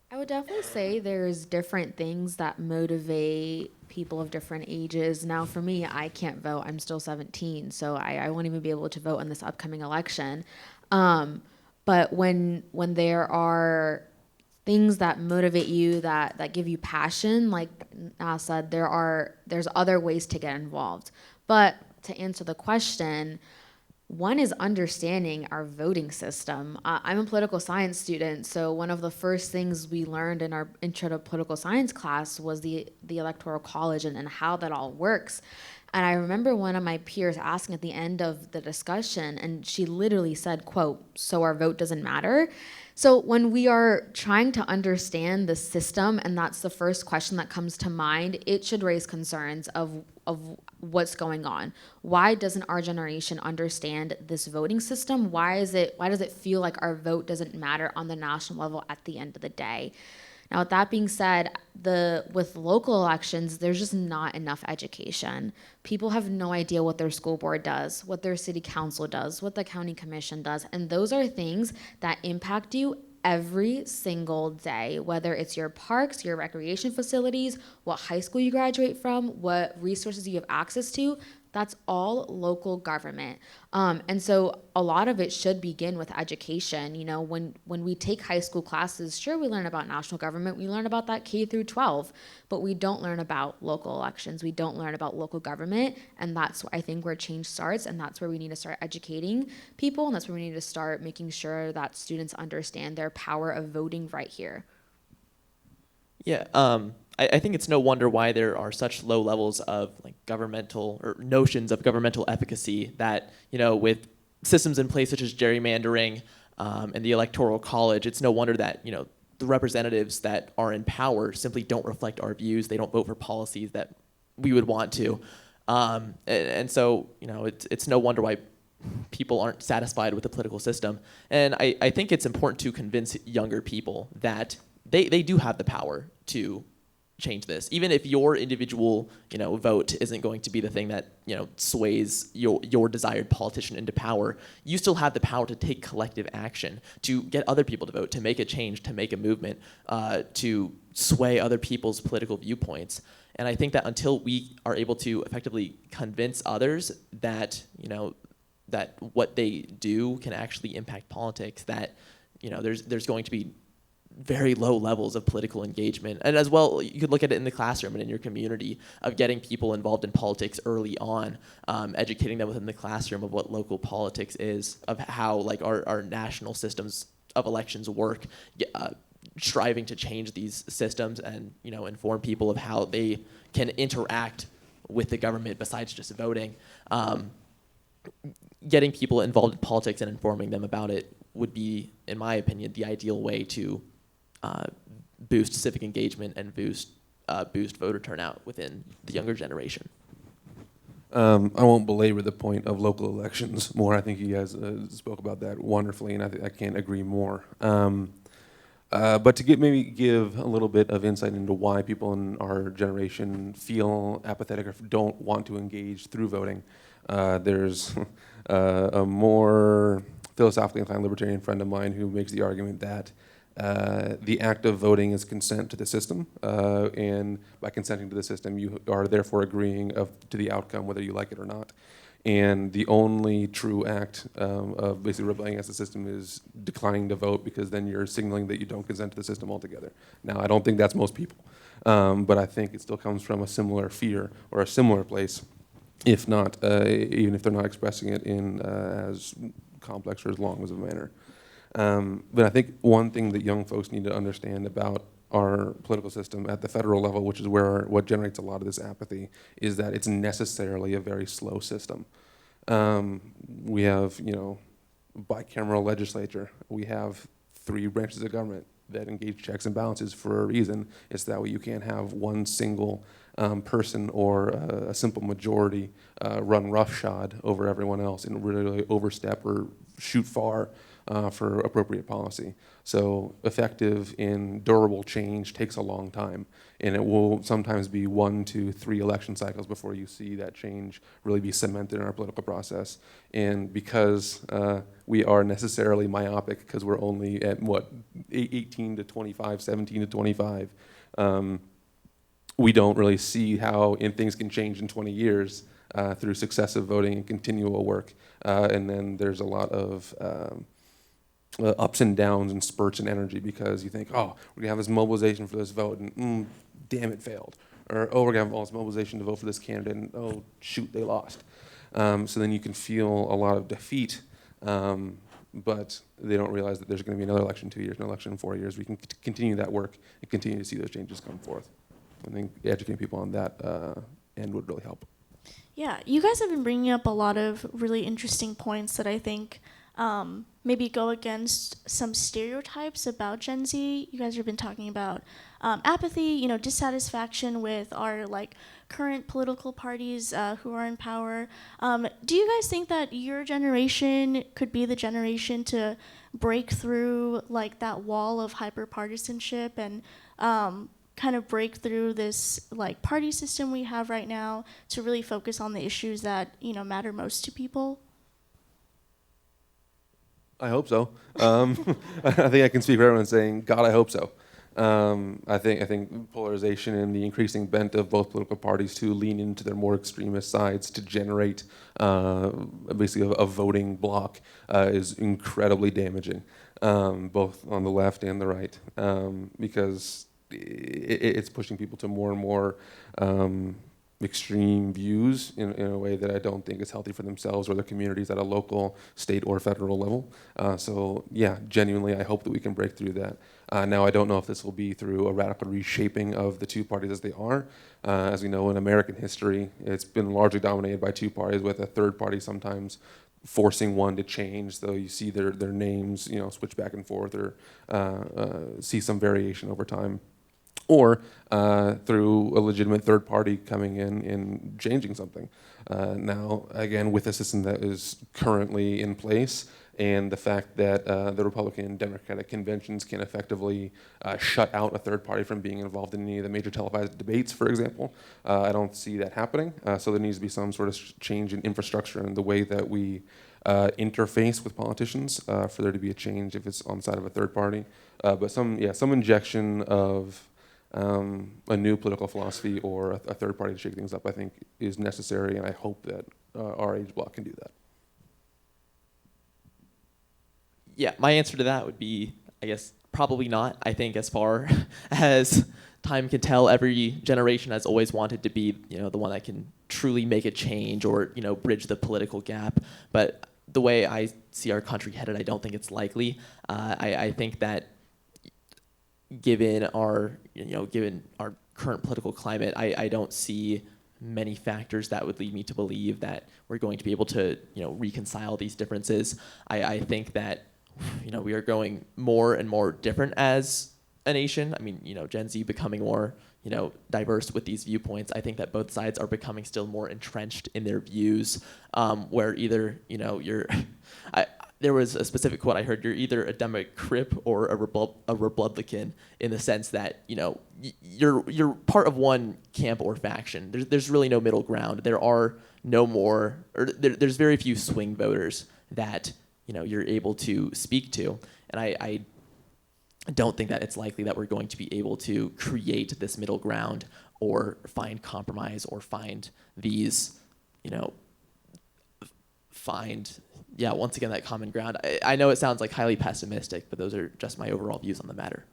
I would definitely say there's different things that motivate people of different ages. Now for me, I can't vote. I'm still 17, so I won't even be able to vote in this upcoming election. But when there are things that motivate you, that give you passion, like Nas said, there's other ways to get involved. But to answer the question, one is understanding our voting system. I'm a political science student, so one of the first things we learned in our intro to political science class was the Electoral College and how that all works. And I remember one of my peers asking at the end of the discussion, and she literally said, quote, "So our vote doesn't matter?" So when we are trying to understand the system, and that's the first question that comes to mind, it should raise concerns of what's going on. Why doesn't our generation understand this voting system? Why does it feel like our vote doesn't matter on the national level at the end of the day? Now, with that being said, with local elections, there's just not enough education. People have no idea what their school board does, what their city council does, what the county commission does, and those are things that impact you every single day, whether it's your parks, your recreation facilities, what high school you graduate from, what resources you have access to. That's all local government. And so a lot of it should begin with education. You know, when we take high school classes, sure, we learn about national government, we learn about that K through 12, but we don't learn about local elections. We don't learn about local government. And that's, I think, where change starts. And that's where we need to start educating people. And that's where we need to start making sure that students understand their power of voting right here. Yeah, I think it's no wonder why there are such low levels of like governmental or notions of governmental efficacy that, you know, with systems in place such as gerrymandering and the electoral college, it's no wonder that, you know, the representatives that are in power simply don't reflect our views. They don't vote for policies that we would want to. And so, you know, it's no wonder why people aren't satisfied with the political system. And I think it's important to convince younger people that they do have the power to change this. Even if your individual, you know, vote isn't going to be the thing that, you know, sways your desired politician into power, you still have the power to take collective action, to get other people to vote, to make a change, to make a movement, to sway other people's political viewpoints. And I think that until we are able to effectively convince others that, you know, that what they do can actually impact politics, that, you know, there's going to be very low levels of political engagement. And as well, you could look at it in the classroom and in your community of getting people involved in politics early on, educating them within the classroom of what local politics is, of how like our national systems of elections work, striving to change these systems and, you know, inform people of how they can interact with the government besides just voting. Getting people involved in politics and informing them about it would be, in my opinion, the ideal way to boost civic engagement and boost voter turnout within the younger generation. I won't belabor the point of local elections more. I think you guys spoke about that wonderfully, and I can't agree more. But to maybe give a little bit of insight into why people in our generation feel apathetic or don't want to engage through voting, there's a more philosophically inclined libertarian friend of mine who makes the argument that the act of voting is consent to the system, and by consenting to the system, you are therefore agreeing to the outcome, whether you like it or not. And the only true act of basically rebelling against the system is declining to vote, because then you're signaling that you don't consent to the system altogether. Now, I don't think that's most people, but I think it still comes from a similar fear or a similar place, if not, even if they're not expressing it in as complex or as long as a manner. But I think one thing that young folks need to understand about our political system at the federal level, which is what generates a lot of this apathy, is that it's necessarily a very slow system. We have, you know, bicameral legislature. We have 3 branches of government that engage checks and balances for a reason. It's that way you can't have one single person or a simple majority run roughshod over everyone else and really overstep or shoot far for appropriate policy. So effective and durable change takes a long time, and it will sometimes be 1 to 3 election cycles before you see that change really be cemented in our political process. And because we are necessarily myopic, because we're only at 18 to 25, 17 to 25, we don't really see how things can change in 20 years through successive voting and continual work. And then there's a lot of ups and downs and spurts in energy, because you think, oh, we're gonna have this mobilization for this vote, and damn, it failed. Or, oh, we're gonna have all this mobilization to vote for this candidate, and oh, shoot, they lost. So then you can feel a lot of defeat, but they don't realize that there's gonna be another election in 2 years, an election in 4 years. We can continue that work and continue to see those changes come forth. I think educating people on that end would really help. Yeah, you guys have been bringing up a lot of really interesting points that I think maybe go against some stereotypes about Gen Z. You guys have been talking about apathy, you know, dissatisfaction with our like current political parties who are in power. Do you guys think that your generation could be the generation to break through like that wall of hyper-partisanship and kind of break through this like party system we have right now to really focus on the issues that, you know, matter most to people? I hope so. I think I can speak for everyone saying, God, I hope so. I think polarization and the increasing bent of both political parties to lean into their more extremist sides to generate basically a voting bloc is incredibly damaging, both on the left and the right, because it's pushing people to more and more extreme views in a way that I don't think is healthy for themselves or their communities at a local, state, or federal level. So yeah, genuinely, I hope that we can break through that. Now, I don't know if this will be through a radical reshaping of the two parties as they are. As we know, in American history, it's been largely dominated by two parties, with a third party sometimes forcing one to change, though you see their names, switch back and forth, or see some variation over time, or through a legitimate third party coming in and changing something. Now, again, with the system that is currently in place, and the fact that the Republican and Democratic conventions can effectively shut out a third party from being involved in any of the major televised debates, for example, I don't see that happening. So there needs to be some sort of change in infrastructure and the way that we interface with politicians for there to be a change if it's on the side of a third party. But some injection of a new political philosophy or a third party to shake things up, I think, is necessary, and I hope that our age block can do that. Yeah, my answer to that would be, I guess, probably not. I think as far as time can tell, every generation has always wanted to be, the one that can truly make a change or, bridge the political gap. But the way I see our country headed, I don't think it's likely. I think that given our current political climate, I don't see many factors that would lead me to believe that we're going to be able to, reconcile these differences. I think that, we are growing more and more different as a nation. I mean, Gen Z becoming more, diverse with these viewpoints. I think that both sides are becoming still more entrenched in their views, where either, there was a specific quote I heard, you're either a Democrat or a Republican, in the sense that, you're part of one camp or faction. There's really no middle ground. There are no more, or there's very few swing voters that, you're able to speak to. And I don't think that it's likely that we're going to be able to create this middle ground or find compromise or find these, once again, that common ground. I know it sounds like highly pessimistic, but those are just my overall views on the matter.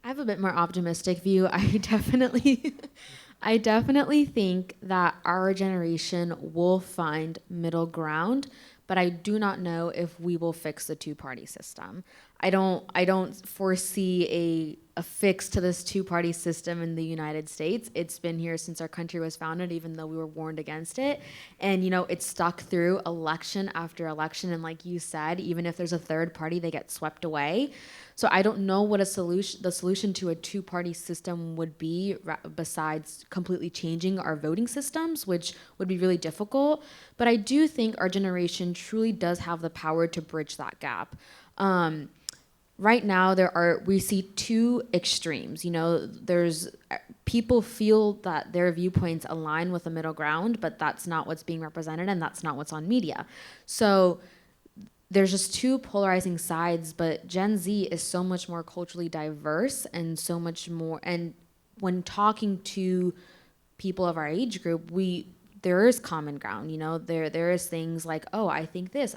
I have a bit more optimistic view. I definitely think that our generation will find middle ground, but I do not know if we will fix the two-party system. I don't foresee a fix to this two-party system in the United States. It's been here since our country was founded, even though we were warned against it. And, it's stuck through election after election. And like you said, even if there's a third party, they get swept away. So I don't know what the solution to a two-party system would be, besides completely changing our voting systems, which would be really difficult. But I do think our generation truly does have the power to bridge that gap. Right now, we see two extremes. There's people feel that their viewpoints align with the middle ground, but that's not what's being represented, and that's not what's on media. So there's just two polarizing sides, but Gen Z is so much more culturally diverse and so much more. And when talking to people of our age group, there is common ground, there is things like, oh, I think this,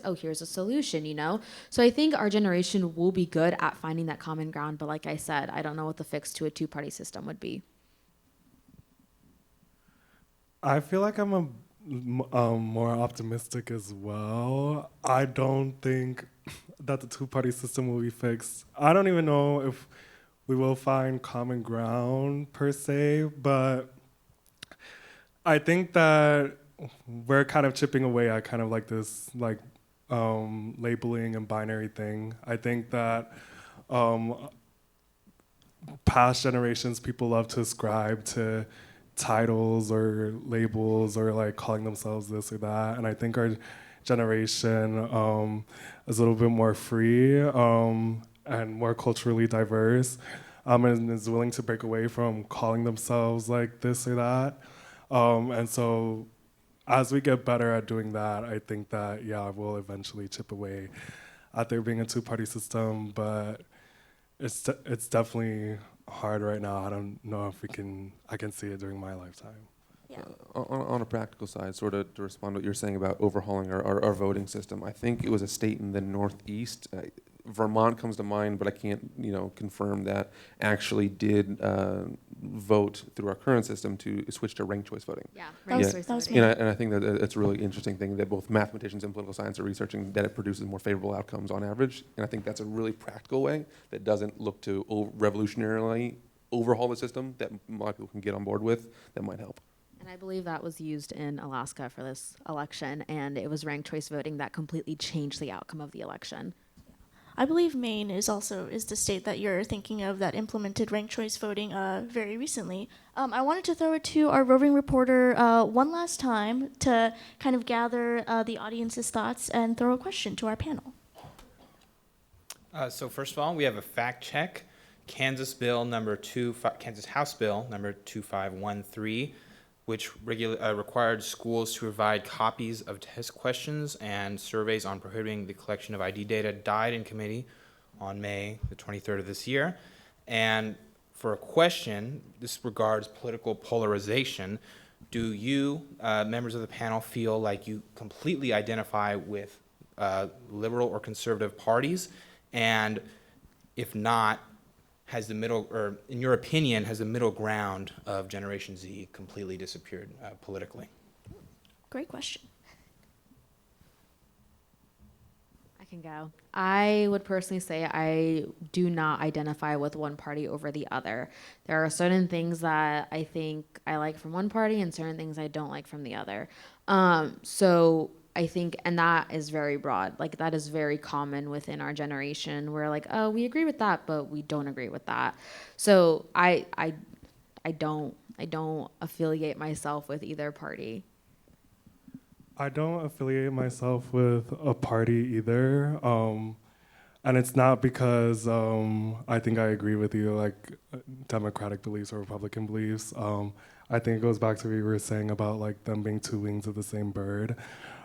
oh, here's a solution, So I think our generation will be good at finding that common ground. But like I said, I don't know what the fix to a two-party system would be. I feel like I'm more optimistic as well. I don't think that the two-party system will be fixed. I don't even know if we will find common ground per se, but I think that we're kind of chipping away at kind of like this labeling and binary thing. I think that past generations, people love to ascribe to titles or labels or like calling themselves this or that. And I think our generation is a little bit more free and more culturally diverse, and is willing to break away from calling themselves like this or that. And so as we get better at doing that, I think that, we'll eventually chip away at there being a two-party system, but it's definitely hard right now. I don't know if I can see it during my lifetime. Yeah. On a practical side, sort of to respond to what you're saying about overhauling our voting system, I think it was a state in the Northeast, Vermont comes to mind, but I can't confirm that, actually did vote through our current system to switch to ranked choice voting. Yeah, That was me. And I think that it's a really interesting thing that both mathematicians and political science are researching, that it produces more favorable outcomes on average. And I think that's a really practical way that doesn't look to revolutionarily overhaul the system, that a lot of people can get on board with, that might help. And I believe that was used in Alaska for this election, and it was ranked choice voting that completely changed the outcome of the election. I believe Maine is the state that you're thinking of that implemented ranked choice voting very recently. I wanted to throw it to our roving reporter one last time to kind of gather the audience's thoughts and throw a question to our panel. So first of all, we have a fact check. Kansas House Bill number 2513, which required schools to provide copies of test questions and surveys on prohibiting the collection of ID data, died in committee on May the 23rd of this year. And for a question, this regards political polarization. Do you, members of the panel, feel like you completely identify with liberal or conservative parties? And if not, in your opinion, has the middle ground of Generation Z completely disappeared politically? Great question. I can go. I would personally say I do not identify with one party over the other. There are certain things that I think I like from one party and certain things I don't like from the other. So I think, and that is very broad. Like, that is very common within our generation. We're like, oh, we agree with that, but we don't agree with that. So I don't affiliate myself with either party. I don't affiliate myself with a party either. And it's not because I think I agree with you, like Democratic beliefs or Republican beliefs. I think it goes back to what you were saying about like them being two wings of the same bird.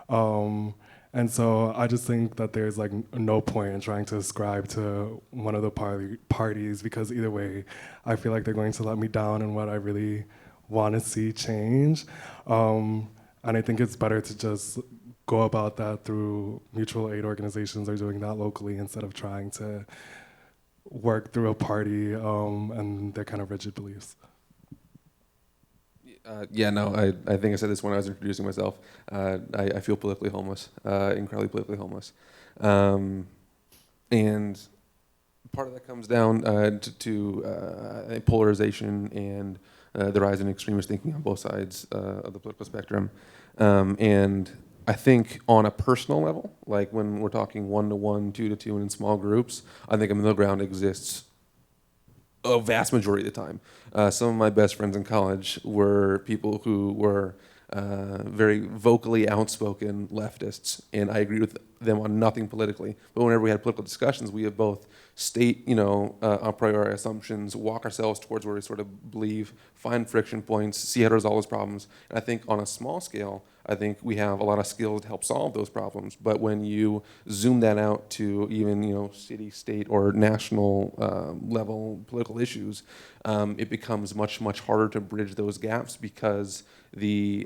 And so I just think that there's like no point in trying to ascribe to one of the parties, because either way, I feel like they're going to let me down in what I really want to see change. And I think it's better to just go about that through mutual aid organizations or doing that locally instead of trying to work through a party and their kind of rigid beliefs. I think I said this when I was introducing myself. I feel politically homeless, incredibly politically homeless. And part of that comes down to polarization and the rise in extremist thinking on both sides of the political spectrum. And I think on a personal level, like when we're talking 1-to-1, 2-to-2, and in small groups, I think a middle ground exists a vast majority of the time. Some of my best friends in college were people who were very vocally outspoken leftists, and I agreed with them on nothing politically. But whenever we had political discussions, we would both state, a priori assumptions, walk ourselves towards where we sort of believe, find friction points, see how to resolve those problems. And I think on a small scale, I think we have a lot of skills to help solve those problems. But when you zoom that out to even, city, state, or national level political issues, it becomes much, much harder to bridge those gaps because the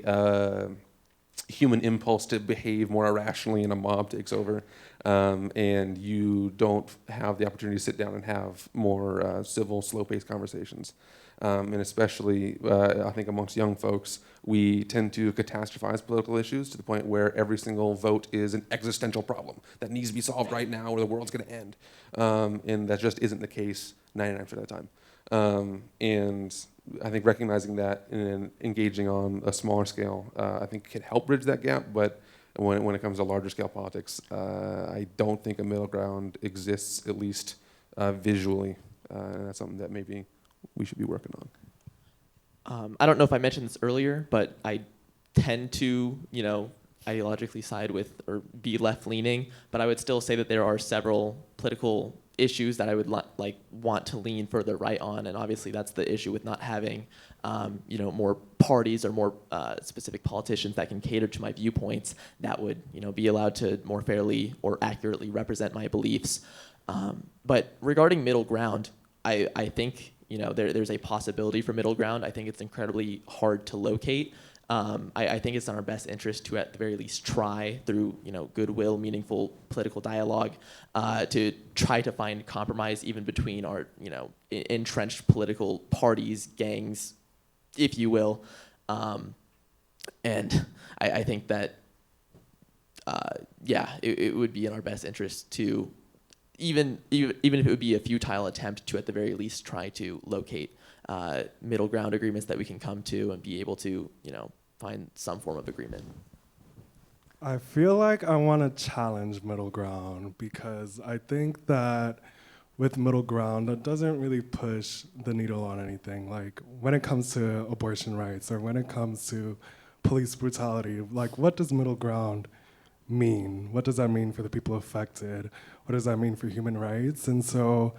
human impulse to behave more irrationally in a mob takes over, and you don't have the opportunity to sit down and have more civil, slow-paced conversations. And especially, I think amongst young folks, we tend to catastrophize political issues to the point where every single vote is an existential problem that needs to be solved right now or the world's going to end. And that just isn't the case 99% of the time. And I think recognizing that and engaging on a smaller scale, I think can help bridge that gap. But when it comes to larger scale politics, I don't think a middle ground exists, at least visually. And that's something that maybe we should be working on. I don't know if I mentioned this earlier, but I tend to, ideologically side with or be left-leaning, but I would still say that there are several political issues that I would want to lean further right on, and obviously that's the issue with not having more parties or more specific politicians that can cater to my viewpoints that would be allowed to more fairly or accurately represent my beliefs. But regarding middle ground, I think there's a possibility for middle ground. I think it's incredibly hard to locate. I think it's in our best interest to, at the very least, try through goodwill, meaningful political dialogue, to try to find compromise even between our entrenched political parties, gangs, if you will. And I think that it would be in our best interest to even if it would be a futile attempt to at the very least try to locate middle ground agreements that we can come to and be able to find some form of agreement. I feel like I want to challenge middle ground because I think that with middle ground, it doesn't really push the needle on anything. Like when it comes to abortion rights or when it comes to police brutality, like what does middle ground mean? What does that mean for the people affected? What does that mean for human rights? And so,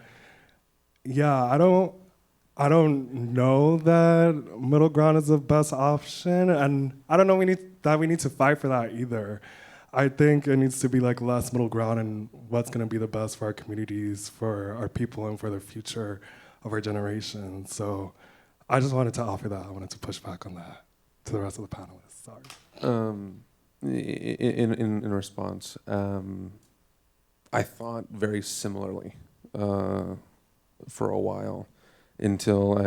yeah, I don't know that middle ground is the best option, and I don't know we need to fight for that either. I think it needs to be like less middle ground and what's going to be the best for our communities, for our people, and for the future of our generation. So I just wanted to offer that. I wanted to push back on that to the rest of the panelists. Sorry. In response, I thought very similarly for a while. Until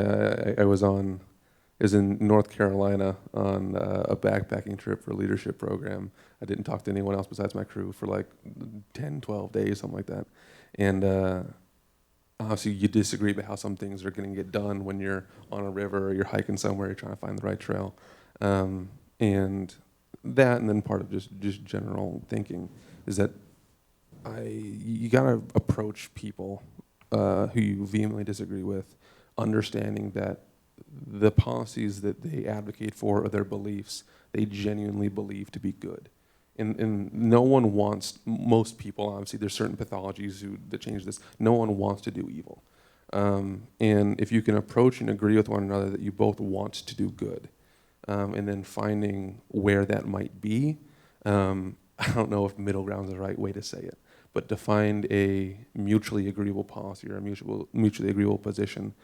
I was in North Carolina on a backpacking trip for a leadership program. I didn't talk to anyone else besides my crew for like 10, 12 days, something like that. And obviously you disagree about how some things are going to get done when you're on a river or you're hiking somewhere, you're trying to find the right trail. And that, and then part of just general thinking is that you got to approach people who you vehemently disagree with, understanding that the policies that they advocate for or their beliefs, they genuinely believe to be good. And no one wants, most people, obviously there's certain pathologies that change this, no one wants to do evil. And if you can approach and agree with one another that you both want to do good, and then finding where that might be, I don't know if middle ground is the right way to say it, but to find a mutually agreeable policy or a mutually agreeable position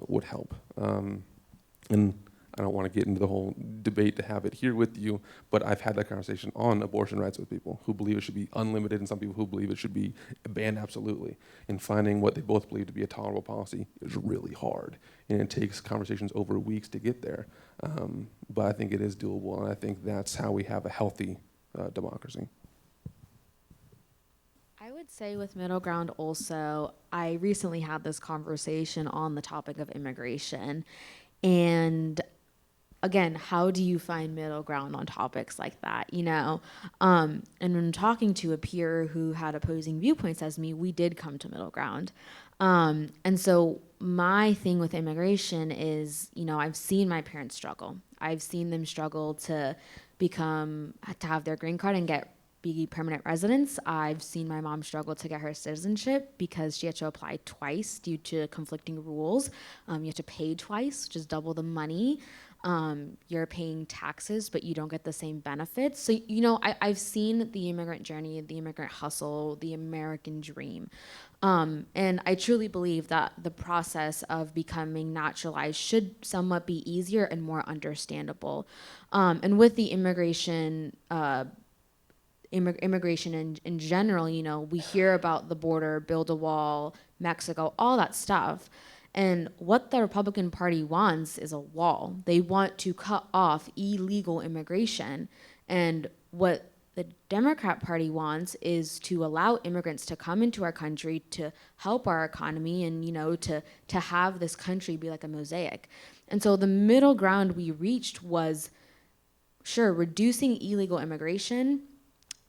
would help. And I don't want to get into the whole debate to have it here with you, but I've had that conversation on abortion rights with people who believe it should be unlimited and some people who believe it should be banned absolutely. And finding what they both believe to be a tolerable policy is really hard. And it takes conversations over weeks to get there. But I think it is doable, and I think that's how we have a healthy democracy. I would say with middle ground also, I recently had this conversation on the topic of immigration. And again, how do you find middle ground on topics like that, And when talking to a peer who had opposing viewpoints as me, we did come to middle ground. And so my thing with immigration is, I've seen my parents struggle. I've seen them struggle to have their green card and be permanent residents. I've seen my mom struggle to get her citizenship because she had to apply twice due to conflicting rules. You have to pay twice, which is double the money. You're paying taxes, but you don't get the same benefits. So, I've seen the immigrant journey, the immigrant hustle, the American dream. And I truly believe that the process of becoming naturalized should somewhat be easier and more understandable. And with the immigration in general, we hear about the border, build a wall, Mexico, all that stuff. And what the Republican Party wants is a wall. They want to cut off illegal immigration. And what the Democrat Party wants is to allow immigrants to come into our country to help our economy and, to have this country be like a mosaic. And so the middle ground we reached was, sure, reducing illegal immigration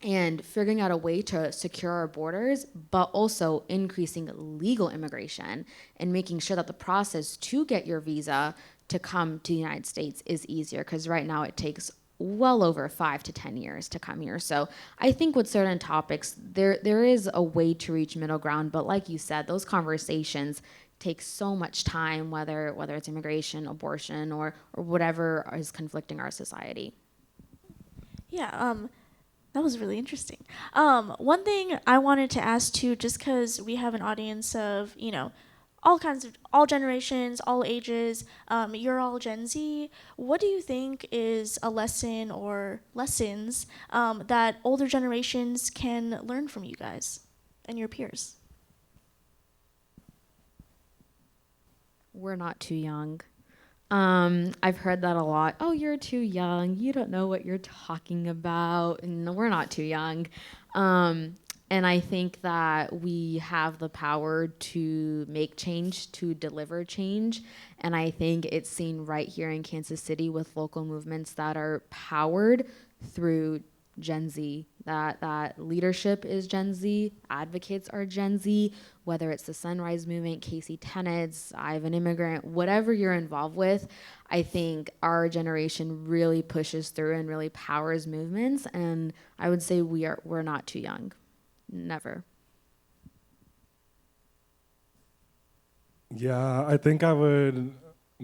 and figuring out a way to secure our borders, but also increasing legal immigration and making sure that the process to get your visa to come to the United States is easier, because right now it takes well over 5 to 10 years to come here. So I think with certain topics, there is a way to reach middle ground. But like you said, those conversations take so much time, whether it's immigration, abortion, or whatever is conflicting our society. Yeah, that was really interesting. One thing I wanted to ask too, just because we have an audience of, all generations, all ages, you're all Gen Z. What do you think is a lesson or lessons that older generations can learn from you guys and your peers? We're not too young. I've heard that a lot. Oh, you're too young. You don't know what you're talking about. No, we're not too young. And I think that we have the power to make change, to deliver change. And I think it's seen right here in Kansas City with local movements that are powered through Gen Z. That leadership is Gen Z, advocates are Gen Z, whether it's the Sunrise Movement, Casey Tenets, I'm an Immigrant, whatever you're involved with. I think our generation really pushes through and really powers movements. And I would say we're not too young. Never. Yeah, I think I would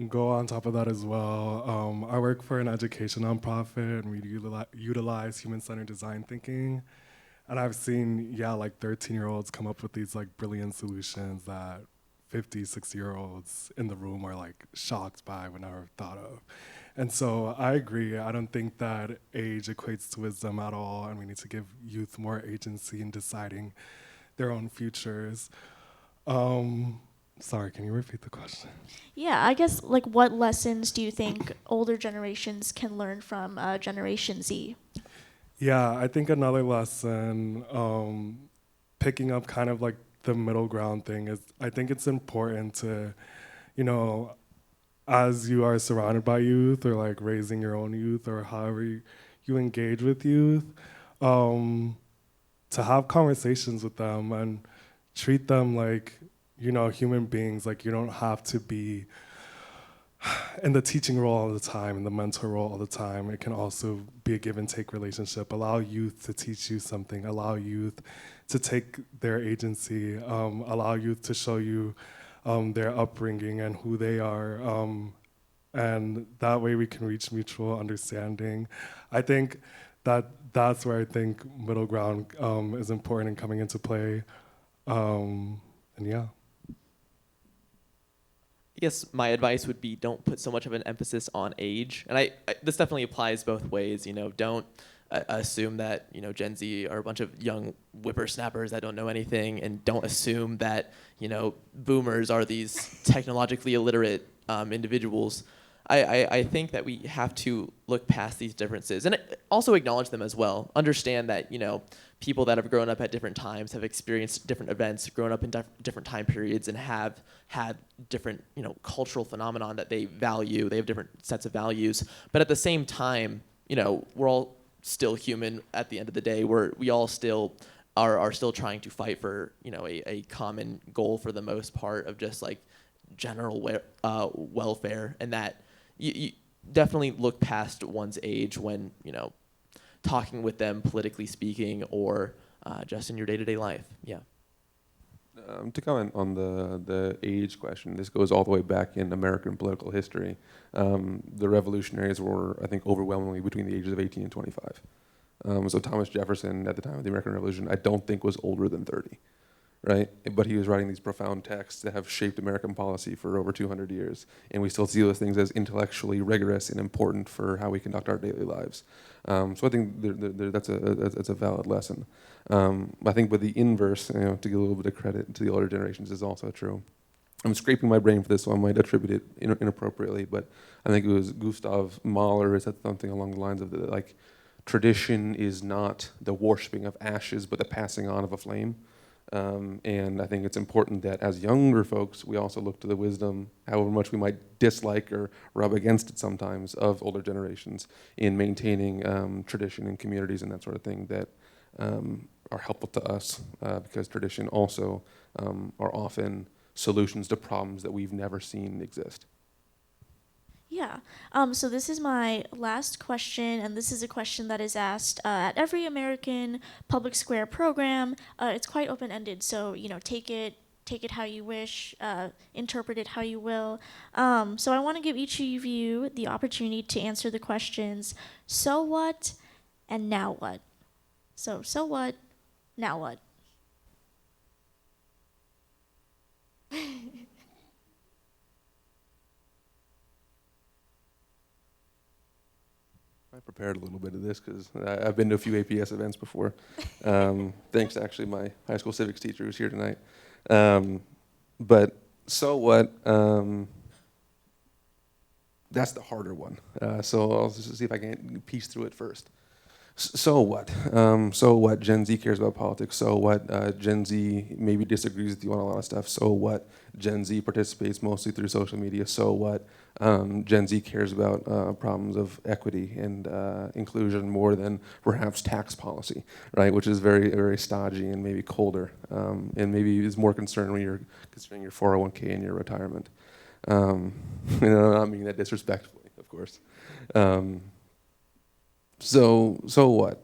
go on top of that as well. I work for an education nonprofit, and we utilize human-centered design thinking. And I've seen, like 13-year-olds come up with these like brilliant solutions that 50, 60-year-olds in the room are like shocked by, would never have thought of. And so I agree. I don't think that age equates to wisdom at all, and we need to give youth more agency in deciding their own futures. Sorry, can you repeat the question? Yeah, I guess what lessons do you think older generations can learn from Generation Z? Yeah, I think another lesson, picking up kind of like the middle ground thing, is I think it's important to, as you are surrounded by youth or like raising your own youth or however you engage with youth, to have conversations with them and treat them like, human beings. Like, you don't have to be in the teaching role all the time, in the mentor role all the time. It can also be a give and take relationship. Allow youth to teach you something. Allow youth to take their agency. Allow youth to show you their upbringing and who they are. And that way we can reach mutual understanding. I think that's where I think middle ground is important and coming into play. And yeah. I guess my advice would be don't put so much of an emphasis on age. And I this definitely applies both ways. Don't assume that, Gen Z are a bunch of young whippersnappers that don't know anything, and don't assume that, boomers are these technologically illiterate individuals. I think that we have to look past these differences and also acknowledge them as well. Understand that, people that have grown up at different times have experienced different events, grown up in different time periods, and have had different, cultural phenomenon that they value. They have different sets of values. But at the same time, we're all still human at the end of the day. We all still are still trying to fight for, a common goal for the most part of just like general welfare, and that you definitely look past one's age when, talking with them politically speaking or just in your day-to-day life. Yeah. To comment on the age question, this goes all the way back in American political history. The revolutionaries were, I think, overwhelmingly between the ages of 18 and 25. So Thomas Jefferson, at the time of the American Revolution, I don't think was older than 30, right? But he was writing these profound texts that have shaped American policy for over 200 years. And we still see those things as intellectually rigorous and important for how we conduct our daily lives. So I think that's a valid lesson. I think with the inverse, to give a little bit of credit to the older generations is also true. I'm scraping my brain for this, so I might attribute it inappropriately, but I think it was Gustav Mahler who said something along the lines of tradition is not the worshiping of ashes, but the passing on of a flame. And I think it's important that as younger folks, we also look to the wisdom, however much we might dislike or rub against it sometimes, of older generations in maintaining tradition in communities and that sort of thing that are helpful to us, because tradition also are often solutions to problems that we've never seen exist. Yeah. So this is my last question, and this is a question that is asked at every American public square program. It's quite open-ended, so take it how you wish, interpret it how you will. So I want to give each of you the opportunity to answer the questions: so what, and now what. So what, now what. I prepared a little bit of this because I've been to a few APS events before. Thanks to actually my high school civics teacher who's here tonight. But so what? That's the harder one. So I'll just see if I can piece through it first. So what? So what? Gen Z cares about politics. So what? Gen Z maybe disagrees with you on a lot of stuff. So what? Gen Z participates mostly through social media. So what? Gen Z cares about problems of equity and inclusion more than perhaps tax policy, right? Which is very, very stodgy and maybe colder, and maybe is more concerned when you're considering your 401k and your retirement. I'm not meaning that disrespectfully, of course. So what?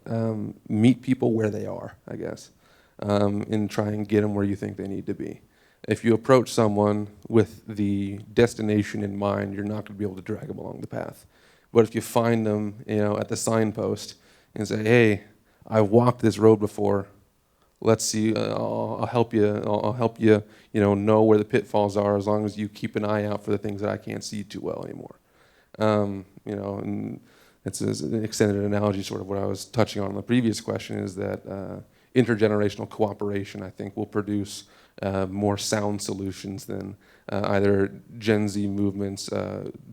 Meet people where they are, I guess, and try and get them where you think they need to be. If you approach someone with the destination in mind, you're not going to be able to drag them along the path. But if you find them, at the signpost and say, "Hey, I've walked this road before. Let's see. I'll help you. I'll help you. Know where the pitfalls are, as long as you keep an eye out for the things that I can't see too well anymore." And it's an extended analogy, sort of what I was touching on in the previous question, is that intergenerational cooperation, I think, will produce more sound solutions than either Gen Z movements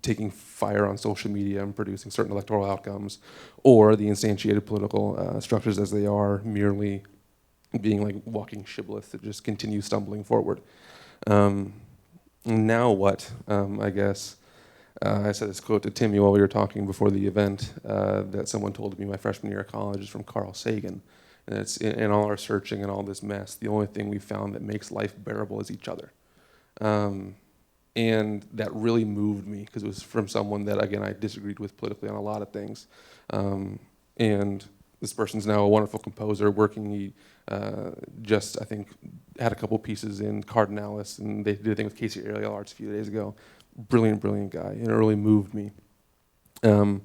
taking fire on social media and producing certain electoral outcomes, or the instantiated political structures as they are merely being like walking shibboleths that just continue stumbling forward. Now what, I guess? I said this quote to Timmy while we were talking before the event that someone told me my freshman year of college is from Carl Sagan. And it's in all our searching and all this mess, the only thing we found that makes life bearable is each other. And that really moved me because it was from someone that, again, I disagreed with politically on a lot of things. And this person's now a wonderful composer working. He just, I think, had a couple pieces in Cardinalis, and they did a thing with Casey Aerial Arts a few days ago. Brilliant, brilliant guy, and it really moved me. And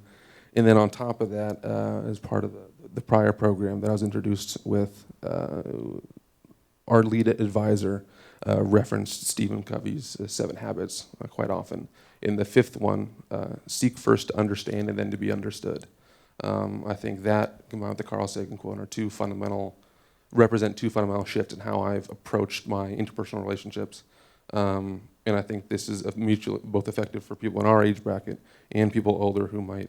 then on top of that, as part of the prior program that I was introduced with, our lead advisor referenced Stephen Covey's 7 Habits quite often. In the 5th one, seek first to understand and then to be understood. I think that, combined with the Carl Sagan quote, represent two fundamental shifts in how I've approached my interpersonal relationships. And I think this is both effective for people in our age bracket and people older who might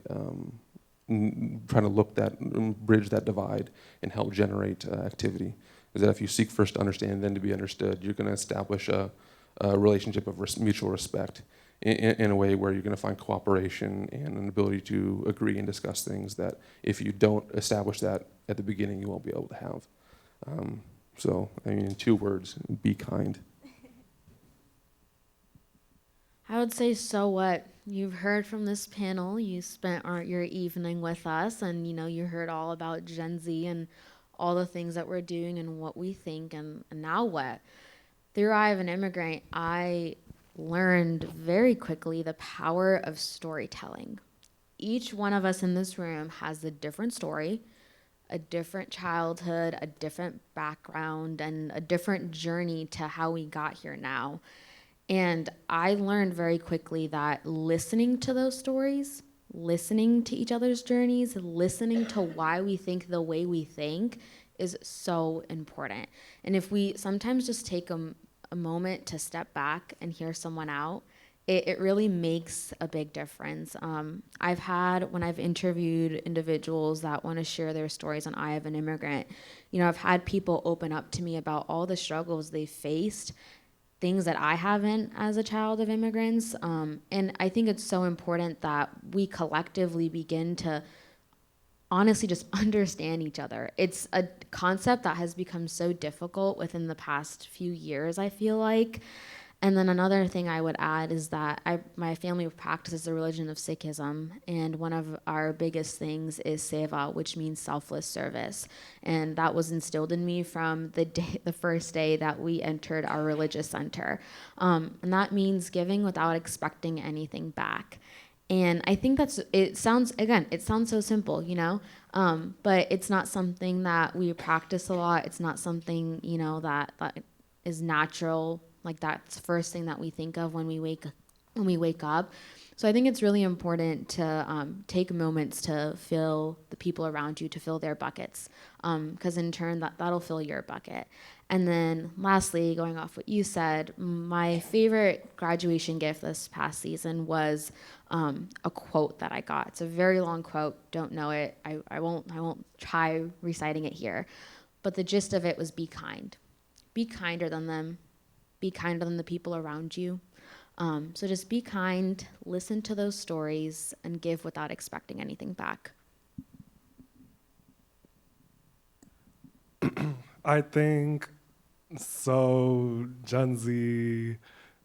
try to bridge that divide and help generate activity. Is that if you seek first to understand and then to be understood, you're going to establish a relationship of mutual respect in a way where you're going to find cooperation and an ability to agree and discuss things that if you don't establish that at the beginning, you won't be able to have. In 2 words, be kind. I would say, so what? You've heard from this panel. You spent your evening with us, and you heard all about Gen Z and all the things that we're doing and what we think, and now what? Through Eye of an Immigrant, I learned very quickly the power of storytelling. Each one of us in this room has a different story, a different childhood, a different background, and a different journey to how we got here now. And I learned very quickly that listening to those stories, listening to each other's journeys, listening to why we think the way we think is so important. And if we sometimes just take a moment to step back and hear someone out, it really makes a big difference. When I've interviewed individuals that want to share their stories on Eye of an Immigrant, I've had people open up to me about all the struggles they faced, things that I haven't as a child of immigrants. And I think it's so important that we collectively begin to honestly just understand each other. It's a concept that has become so difficult within the past few years, I feel like. And then another thing I would add is that my family practices the religion of Sikhism, and one of our biggest things is seva, which means selfless service. And that was instilled in me from the first day that we entered our religious center. And that means giving without expecting anything back. And I think it sounds so simple, you know, but it's not something that we practice a lot. It's not something, you know, that is natural. Like that's the first thing that we think of when we wake up. So I think it's really important to take moments to fill the people around you, to fill their buckets, because in turn that'll fill your bucket. And then lastly, going off what you said, my favorite graduation gift this past season was a quote that I got. It's a very long quote. Don't know it. I won't try reciting it here. But the gist of it was be kind. Be kinder than them. Be kinder than the people around you. So just be kind, listen to those stories, and give without expecting anything back. I think so. Gen Z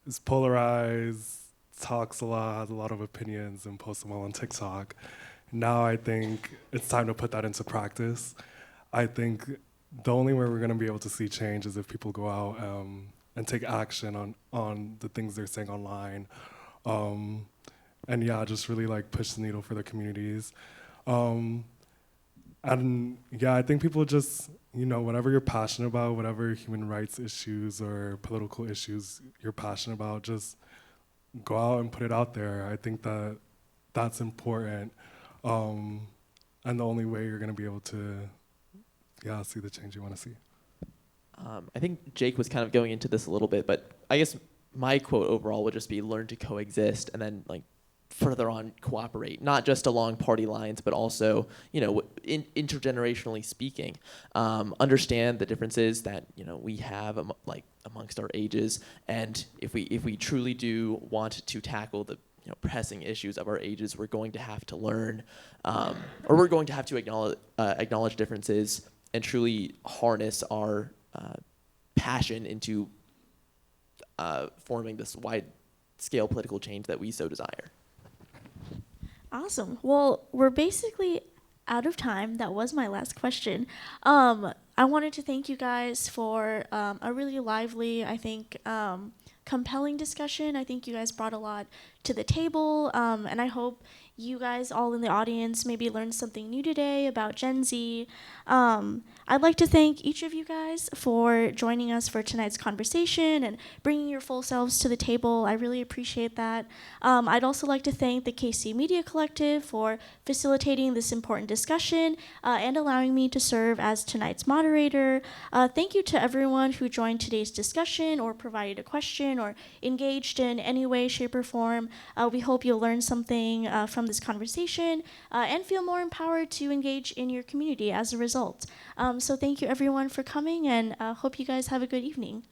is polarized, talks a lot, has a lot of opinions, and posts them all on TikTok. Now I think it's time to put that into practice. I think the only way we're going to be able to see change is if people go out and take action on the things they're saying online. And yeah, just really like push the needle for the communities. And yeah, I think people just, you know, whatever you're passionate about, whatever human rights issues or political issues you're passionate about, just go out and put it out there. I think that that's important. And the only way you're gonna be able to, yeah, see the change you wanna see. I think Jake was kind of going into this a little bit, but I guess my quote overall would just be learn to coexist and then like further on cooperate, not just along party lines, but also, you know, intergenerationally speaking, understand the differences that, you know, we have amongst our ages. And if we truly do want to tackle the, you know, pressing issues of our ages, we're going to have to learn, or we're going to have to acknowledge differences and truly harness our passion into forming this wide-scale political change that we so desire. Awesome. Well, we're basically out of time. That was my last question. I wanted to thank you guys for a really lively, I think, compelling discussion. I think you guys brought a lot to the table, and I hope you guys all in the audience maybe learned something new today about Gen Z. I'd like to thank each of you guys for joining us for tonight's conversation and bringing your full selves to the table. I really appreciate that. I'd also like to thank the KC Media Collective for facilitating this important discussion and allowing me to serve as tonight's moderator. Thank you to everyone who joined today's discussion or provided a question or engaged in any way, shape, or form. We hope you'll learn something from this conversation and feel more empowered to engage in your community as a result. So thank you everyone for coming, and hope you guys have a good evening.